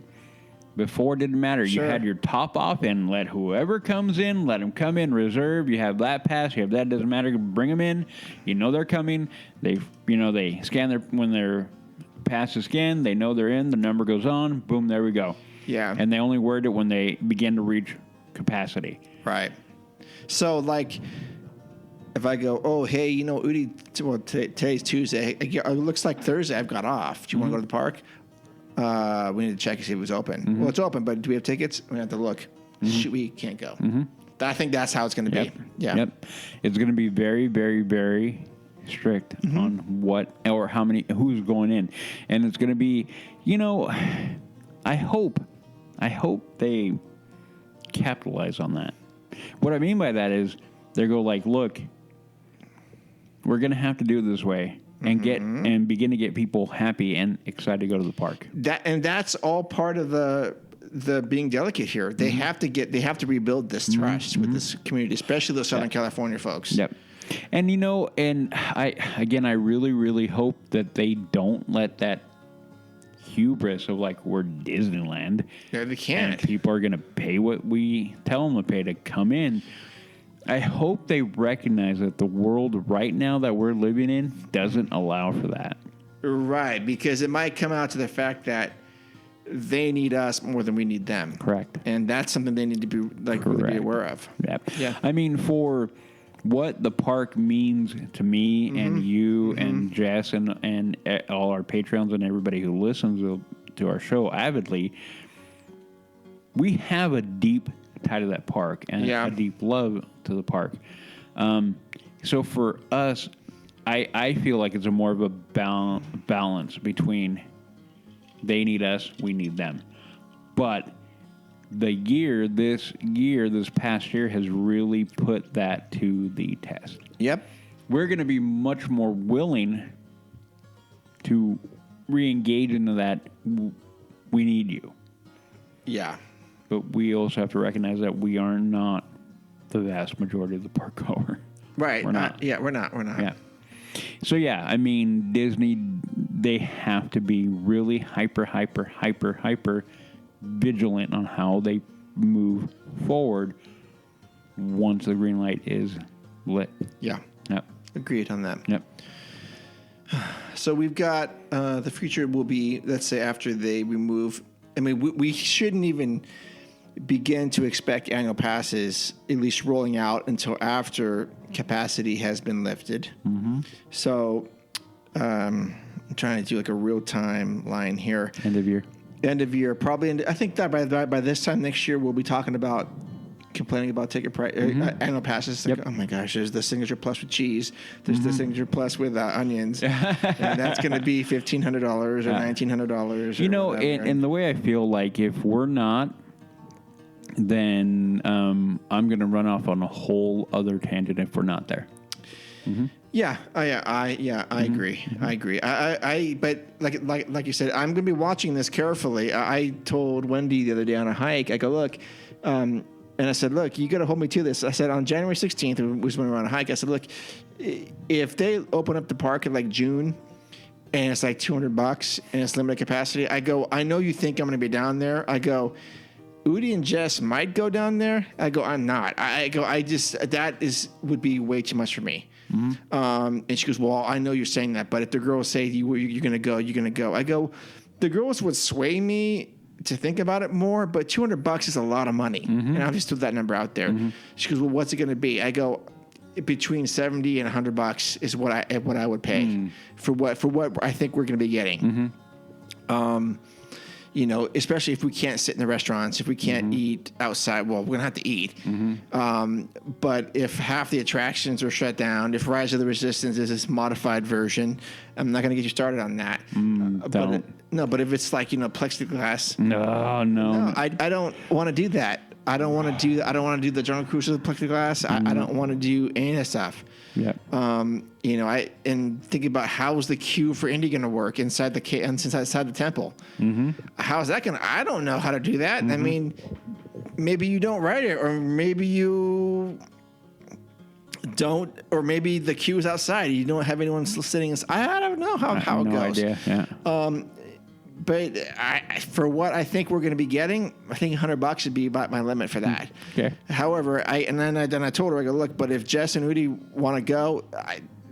Before it didn't matter. Sure. You had your top off and let whoever comes in, let them come in, reserve. You have that pass. You have that. Doesn't matter. Bring them in. You know they're coming. They scan when their pass is scanned. They know they're in. The number goes on. Boom. There we go. Yeah. And they only word it when they begin to reach capacity. Right. So, like, if I go, oh, hey, Udi, today's Tuesday. It looks like Thursday I've got off. Do you want to go to the park? We need to check and see if it was open. Well, it's open, but do we have tickets? We have to look. Shoot, we can't go. I think that's how it's going to be. Yep. Yeah. Yep. It's going to be very, very, very strict on what or how many, who's going in. And it's going to be, I hope they capitalize on that. What I mean by that is they go like, look, we're going to have to do it this way and begin to get people happy and excited to go to the park. That's all part of the being delicate here. They have to rebuild this trust with this community, especially the Southern California folks. Yep. And I really, really hope that they don't let that hubris of like we're Disneyland. Yeah, they can't. And people are going to pay what we tell them to pay to come in. I hope they recognize that the world right now that we're living in doesn't allow for that. Right, because it might come out to the fact that they need us more than we need them. Correct. And that's something they need to be really be aware of. Yep. Yeah. I mean, for what the park means to me and you and Jess and all our Patreons and everybody who listens to our show avidly, we have a deep tie to that park and a deep love to the park. So for us, I feel like it's a more of a balance between they need us, we need them. But this past year has really put that to the test. Yep. We're going to be much more willing to re-engage into that. We need you. Yeah. But we also have to recognize that we are not the vast majority of the park goer. Right. We're not. We're not. Yeah. So, yeah, I mean, Disney, they have to be really hyper vigilant on how they move forward once the green light is lit. Yeah. Yep. Agreed on that. Yep. So we've got the future will be, let's say, after they remove. I mean, we shouldn't even. begin to expect annual passes at least rolling out until after capacity has been lifted. So I'm trying to do like a real time line here. End of year, probably. I think that by this time next year, we'll be talking about complaining about ticket price annual passes. Like, oh my gosh, there's the Signature Plus with cheese. There's the Signature Plus with onions, and that's going to be $1,500 or $1,900. You know, and the way I feel like if we're not, then I'm going to run off on a whole other tangent if we're not there. Yeah, I agree. I agree. But like you said, I'm going to be watching this carefully. I told Wendy the other day on a hike, I go, look, and I said, look, you got to hold me to this. I said on January 16th, was when we were on a hike. I said, look, if they open up the park in like June and it's like $200 and it's limited capacity, I go, I know you think I'm going to be down there. I go, Udi and Jess might go down there. I go, I'm not. I go, would be way too much for me. And she goes, well, I know you're saying that, but if the girls say you're going to go, you're going to go. I go, the girls would sway me to think about it more, but $200 is a lot of money. And I'll just throw that number out there. She goes, well, what's it going to be? I go, between $70 and $100 is what I would pay for what I think we're going to be getting. You know, especially if we can't sit in the restaurants, if we can't eat outside, well, we're going to have to eat. But if half the attractions are shut down, if Rise of the Resistance is this modified version, I'm not going to get you started on that. But if it's like, you know, plexiglass. No, I don't want to do that. I don't want to do the Jungle Cruise with plexiglass. I don't want to do any of that stuff. Yeah. You know, and thinking about how is the queue for Indy going to work inside the temple. How is that going to? I don't know how to do that. I mean, maybe you don't write it, or maybe you don't, or maybe the queue is outside. You don't have anyone sitting inside. I don't know how it goes. Idea. Yeah. But for what I think we're going to be getting, I think $100 should be about my limit for that. Okay. However, then I told her, I go, look, but if Jess and Udi want to go,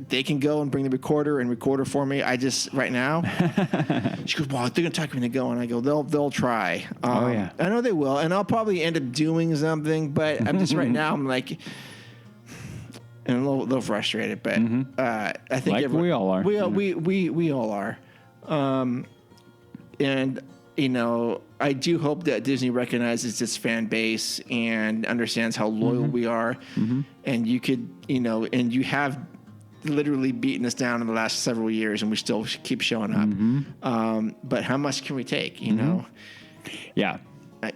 they can go and bring the recorder and record it for me. I just right now. She goes, well, they're going to talk me into going. I go, they'll try. I know they will, and I'll probably end up doing something. But I'm just right now. I'm like. And a little frustrated, but I think like we all are. We all are. And, you know, I do hope that Disney recognizes its fan base and understands how loyal we are. And you could, you know, and you have literally beaten us down in the last several years, and we still keep showing up. But how much can we take, you know? Yeah.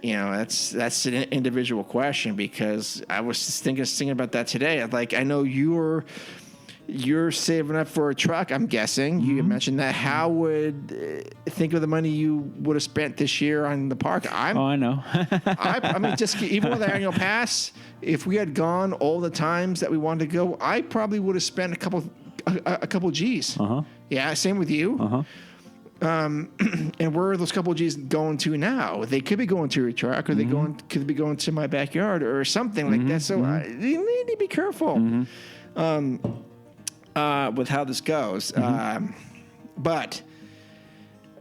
You know, that's an individual question, because I was just thinking about that today. Like, I know you're saving up for a truck, I'm guessing. You mentioned that. How would think of the money you would have spent this year on the park? I know. I mean, just even with the annual pass, if we had gone all the times that we wanted to go, I probably would have spent a couple G's. Yeah, same with you. And where are those couple G's going to now? They could be going to your truck, or could be going to my backyard or something like that. So you need to be careful. With how this goes. But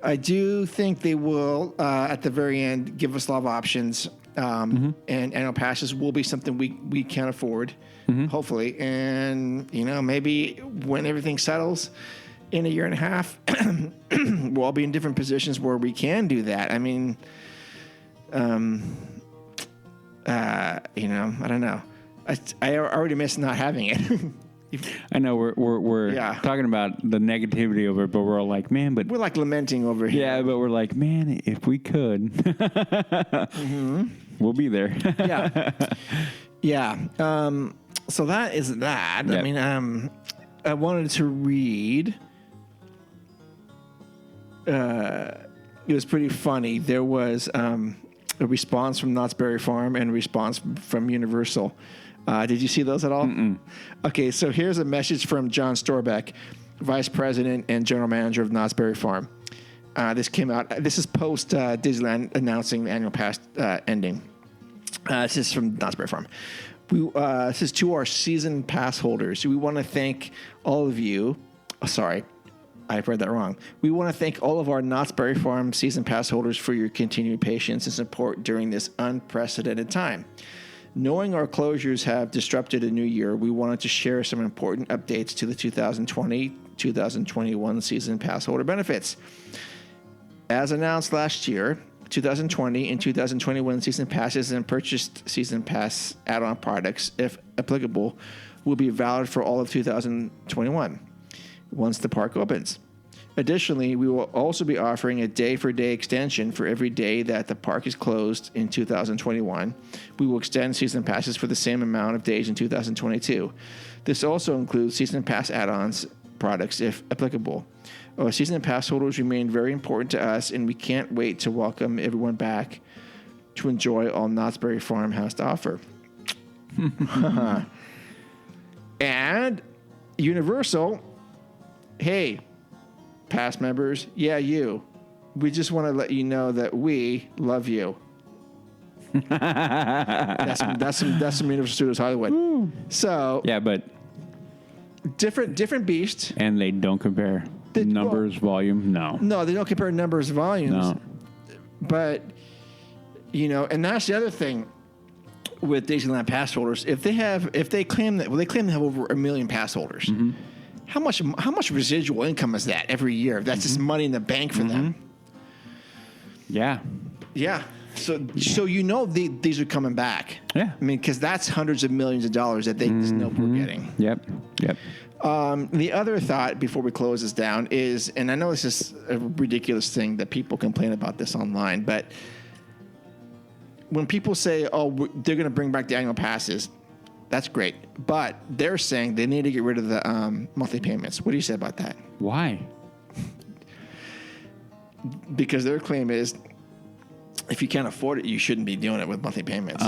I do think they will, at the very end, give us a lot of options. And annual passes will be something we can afford, hopefully. And, you know, maybe when everything settles in a year and a half, we'll all be in different positions where we can do that. I mean, you know, I don't know. I already miss not having it. I know we're talking about the negativity over it, but we're all like, man, but we're like lamenting over here. Yeah, but we're like, man, if we could, we'll be there. Yeah. So that is that. Yep. I mean, I wanted to read. It was pretty funny. There was a response from Knott's Berry Farm and a response from Universal. Did you see those at all? Okay, so here's a message from John Storbeck, Vice President and General Manager of Knott's Berry Farm. This came out. This is post Disneyland announcing the annual pass ending. This is from Knott's Berry Farm. This is to our season pass holders. We want to thank all of you. I've read that wrong. We want to thank all of our Knott's Berry Farm season pass holders for your continued patience and support during this unprecedented time. Knowing our closures have disrupted a new year, we wanted to share some important updates to the 2020-2021 season pass holder benefits. As announced last year, 2020 and 2021 season passes and purchased season pass add-on products, if applicable, will be valid for all of 2021 once the park opens. Additionally, we will also be offering a day-for-day extension for every day that the park is closed in 2021. We will extend season passes for the same amount of days in 2022. This also includes season pass add-ons products, if applicable. Our season pass holders remain very important to us, and we can't wait to welcome everyone back to enjoy all Knott's Berry Farm has to offer. And Universal, hey, past members, yeah, you. We just want to let you know that we love you. That's some Universal Studios Hollywood. Woo. So Yeah, but different beast. and they don't compare numbers, volume. No. No, they don't compare numbers, volumes. No. But and that's the other thing with Disneyland pass holders. If they claim they have over 1 million pass holders. Mm-hmm. How much residual income is that every year? That's just money in the bank for them. Yeah. Yeah. So these are coming back. Yeah. I mean, because that's hundreds of millions of dollars that they just know we're getting. Yep. The other thought before we close this down is, and I know this is a ridiculous thing that people complain about this online, but when people say, "Oh, they're going to bring back the annual passes," that's great, but they're saying they need to get rid of the monthly payments. What do you say about that? Why? Because their claim is, if you can't afford it, you shouldn't be doing it with monthly payments.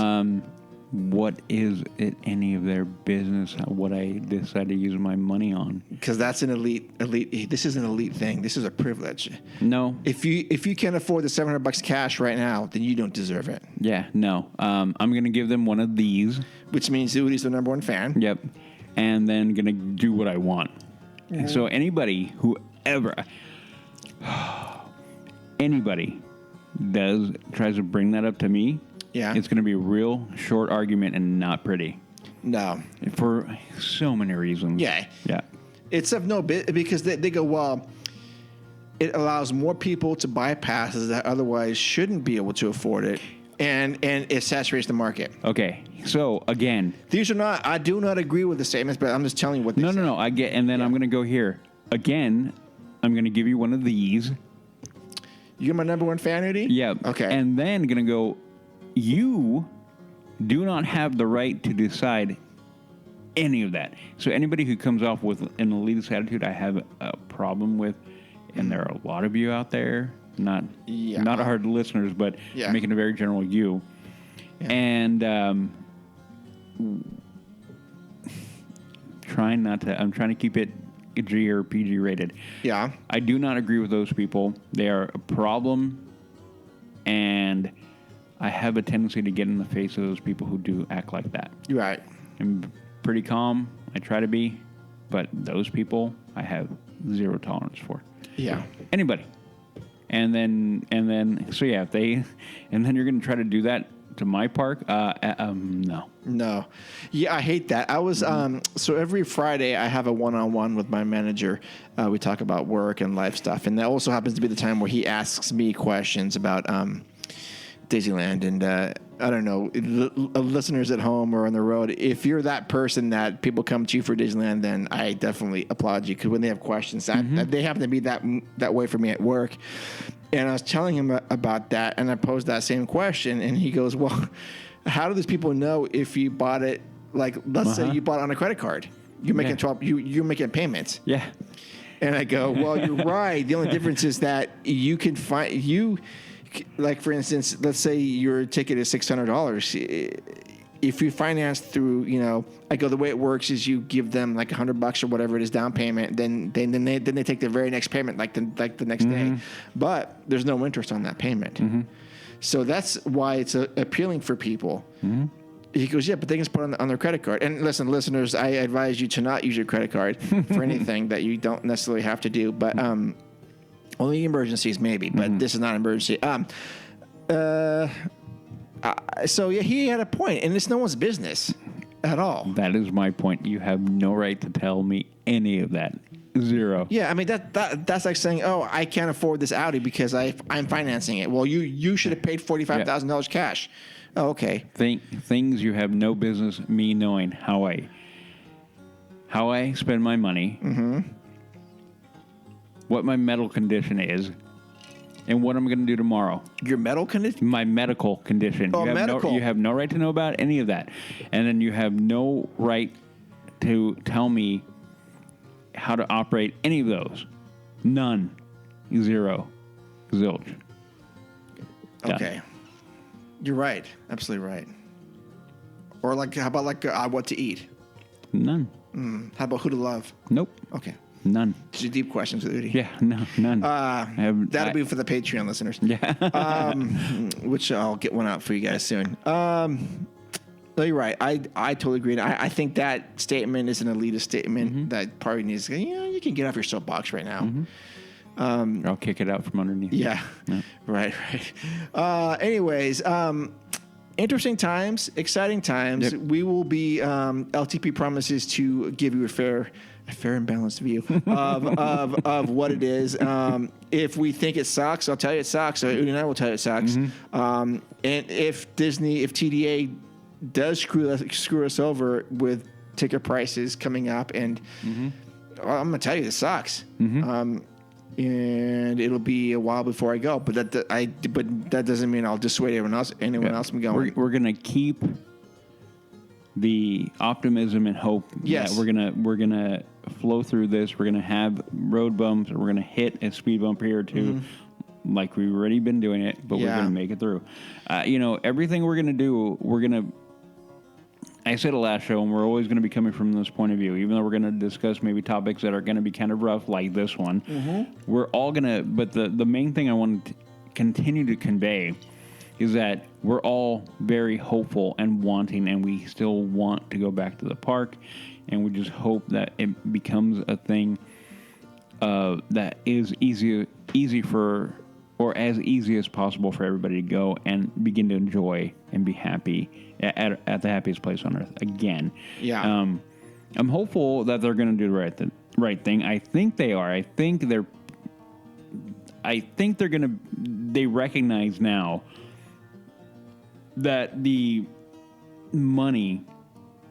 What is it any of their business what I decide to use my money on? Because that's an elite. This is an elite thing. This is a privilege. No. If you can't afford the $700 cash right now, then you don't deserve it. Yeah, no. I'm going to give them one of these. Which means Udi's the number one fan. Yep. And then going to do what I want. Mm-hmm. So anybody tries to bring that up to me, yeah, it's going to be a real short argument and not pretty. No. For so many reasons. Yeah. Yeah. It's of no bit because they go, well, it allows more people to buy passes that otherwise shouldn't be able to afford it, and it saturates the market. Okay. So, again. I do not agree with the statements, but I'm just telling you what they say. No, I get, and then I'm going to go here. Again, I'm going to give you one of these. You're my number one fan, Udi? Yeah. Okay. And then going to go, you do not have the right to decide any of that. So anybody who comes off with an elitist attitude, I have a problem with, and there are a lot of you out there, not hard listeners, but making a very general you. Yeah. And I'm trying to keep it G or PG rated. Yeah. I do not agree with those people. They are a problem, and I have a tendency to get in the face of those people who do act like that. Right. I'm pretty calm. I try to be, but those people I have zero tolerance for. Yeah. Anybody. And then so yeah, and then you're going to try to do that to my park? No. No. Yeah, I hate that. I was so every Friday I have a one-on-one with my manager. We talk about work and life stuff, and that also happens to be the time where he asks me questions about Disneyland. And I don't know, listeners at home or on the road, if you're that person that people come to you for Disneyland, then I definitely applaud you, because when they have questions, they happen to be that way for me at work. And I was telling him about that, and I posed that same question, and he goes, well, how do these people know if you bought it, like, let's say you bought it on a credit card? You're making you're making payments. Yeah. And I go, well, you're right. The only difference is that you can find, like, for instance, let's say your ticket is $600. If you finance through, I go, the way it works is you give them like $100 or whatever it is down payment. Then they take the very next payment, like the next day, but there's no interest on that payment. So that's why it's appealing for people. He goes, yeah, but they can put it on their credit card. And listen, listeners, I advise you to not use your credit card for anything that you don't necessarily have to do. But only emergencies, maybe. But this is not an emergency. So, yeah, he had a point, and it's no one's business at all. That is my point. You have no right to tell me any of that. Zero. Yeah, I mean, that's like saying, oh, I can't afford this Audi because I'm financing it. Well, you should have paid $45,000 cash. Oh, okay. Things you have no business me knowing how I spend my money, what my medical condition is, and what I'm going to do tomorrow. Your medical condition? My medical condition. Oh, you have no right to know about any of that. And then you have no right to tell me how to operate any of those. None. Zero. Zilch. Done. Okay. You're right. Absolutely right. Or how about what to eat? None. How about who to love? Nope. Okay. None. These are deep questions, Udi. Yeah, no, none. That'll be for the Patreon listeners. Yeah. Which I'll get one out for you guys soon. No, you're right. I totally agree. I think that statement is an elitist statement that probably needs to, you can get off your soapbox right now. I'll kick it out from underneath. Yeah. Right. Anyways, interesting times, exciting times. Yep. We will be, LTP promises to give you a fair and balanced view of what it is. If we think it sucks, I'll tell you it sucks. So Udi and I will tell you it sucks. And if TDA does screw us over with ticket prices coming up, and I'm going to tell you it sucks. And it'll be a while before I go, but that doesn't mean I'll dissuade anyone else from going. We're gonna keep the optimism and hope Yes. that we're gonna flow through this. We're gonna have road bumps, or we're gonna hit a speed bump here or two, like we've already been doing it, but we're gonna make it through. Everything we're gonna do, I said it last show, and we're always going to be coming from this point of view, even though we're going to discuss maybe topics that are going to be kind of rough, like this one. We're all going to, but the main thing I want to continue to convey is that we're all very hopeful and wanting, and we still want to go back to the park, and we just hope that it becomes a thing that is easy for, or as easy as possible for everybody to go and begin to enjoy and be happy at the happiest place on earth again. Yeah. I'm hopeful that they're going to do the right thing. I think they are. I think they're going to. They recognize now that the money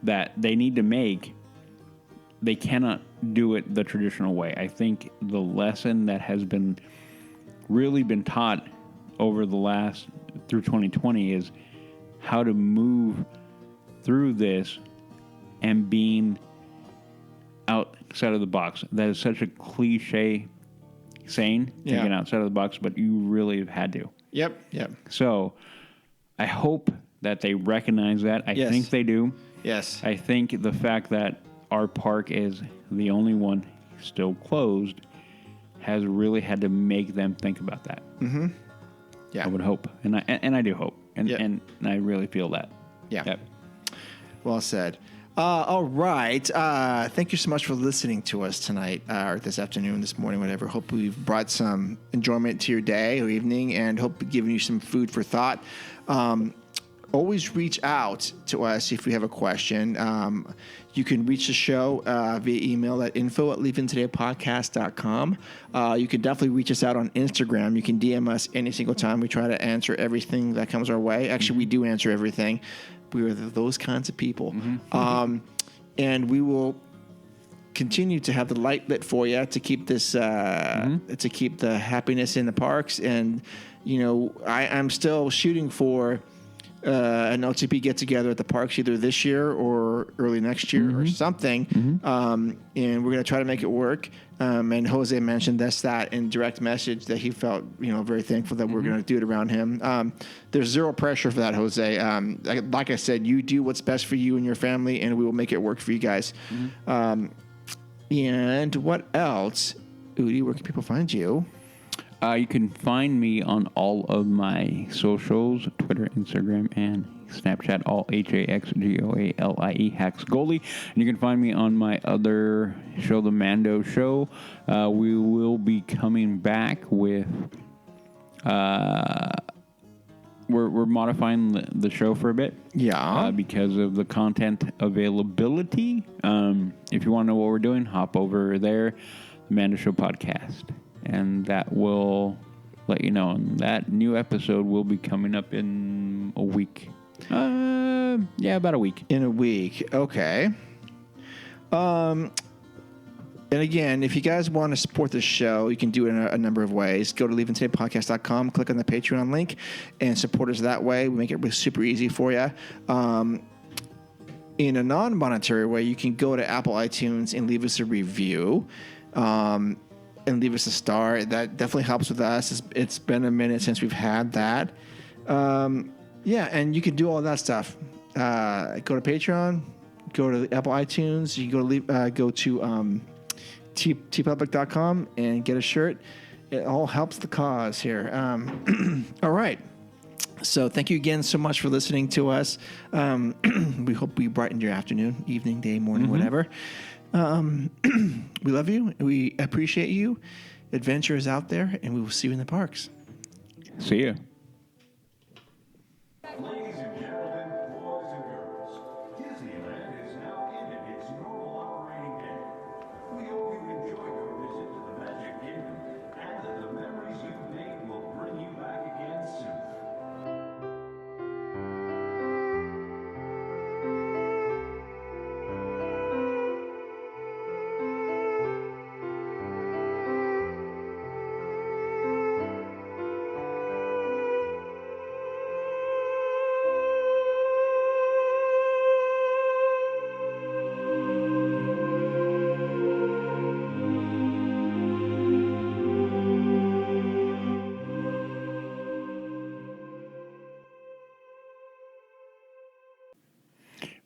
that they need to make, they cannot do it the traditional way. I think the lesson that has been really been taught over the last through 2020 is how to move through this and being outside of the box. That is such a cliche saying, thinking outside of the box, but you really have had to. Yep. So I hope that they recognize that. I think they do. Yes. I think the fact that our park is the only one still closed has really had to make them think about that. Yeah. I would hope. And I do hope. And I really feel that. Yeah. Yep. Well said. All right. Thank you so much for listening to us tonight, or this afternoon, this morning, whatever. Hope we've brought some enjoyment to your day or evening, and hope giving you some food for thought. Always reach out to us if you have a question. You can reach the show via email at info@leavingtodaypodcast.com. You can definitely reach us out on Instagram. You can DM us any single time. We try to answer everything that comes our way. Actually, we do answer everything. We are those kinds of people. And we will continue to have the light lit for you to keep this, to keep the happiness in the parks. And, I'm still shooting for an LTP get together at the parks either this year or early next year or something. And we're going to try to make it work. And Jose mentioned that in direct message that he felt, very thankful that we're going to do it around him. There's zero pressure for that, Jose. Like I said, you do what's best for you and your family, and we will make it work for you guys. And what else? Udi, where can people find you? You can find me on all of my socials, Twitter, Instagram, and Snapchat, all HAXGOALIE, Hacks Goalie. And you can find me on my other show, The Mando Show. We will be coming back with... We're modifying the show for a bit. Yeah. Because of the content availability. If you want to know what we're doing, hop over there, The Mando Show Podcast. And that will let you know. And that new episode will be coming up in a week. About a week. In a week. Okay. And again, if you guys want to support the show, you can do it in a number of ways. Go to leavingtodaypodcast.com, click on the Patreon link, and support us that way. We make it super easy for you. In a non-monetary way, you can go to Apple iTunes and leave us a review. And leave us a star. That definitely helps with us. It's been a minute since we've had that. And you can do all that stuff. Go to Patreon, go to Apple iTunes. You go to tpublic.com and get a shirt. It all helps the cause here. All right. So thank you again so much for listening to us. We hope we brightened your afternoon, evening, day, morning, whatever. We love you. We appreciate you. Adventure is out there, and we will see you in the parks. See ya. Ladies and gentlemen, boys and girls, Disneyland is now ended its normal operating day. We hope you enjoyed your visit to the Magic Kingdom and that the memories you've made will bring you back again soon.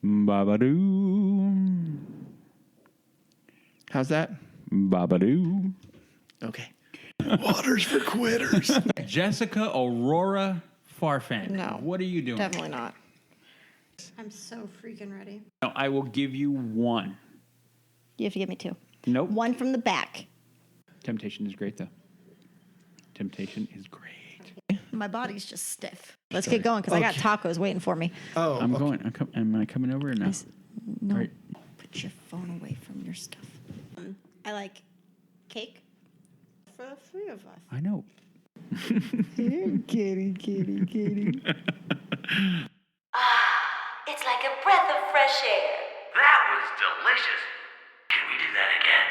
Babadoo. How's that? Babadoo. Okay. Water's for quitters. Jessica Aurora Farfan. No. What are you doing? Definitely not. I'm so freaking ready. No, I will give you one. You have to give me two. Nope. One from the back. Temptation is great, though. Temptation is great. My body's just stiff. Let's get going because I got tacos waiting for me. Oh, I'm going. Am I coming over or no? No. Right. Put your phone away from your stuff. I like cake for the three of us. I know. Kitty. It's like a breath of fresh air. That was delicious. Can we do that again?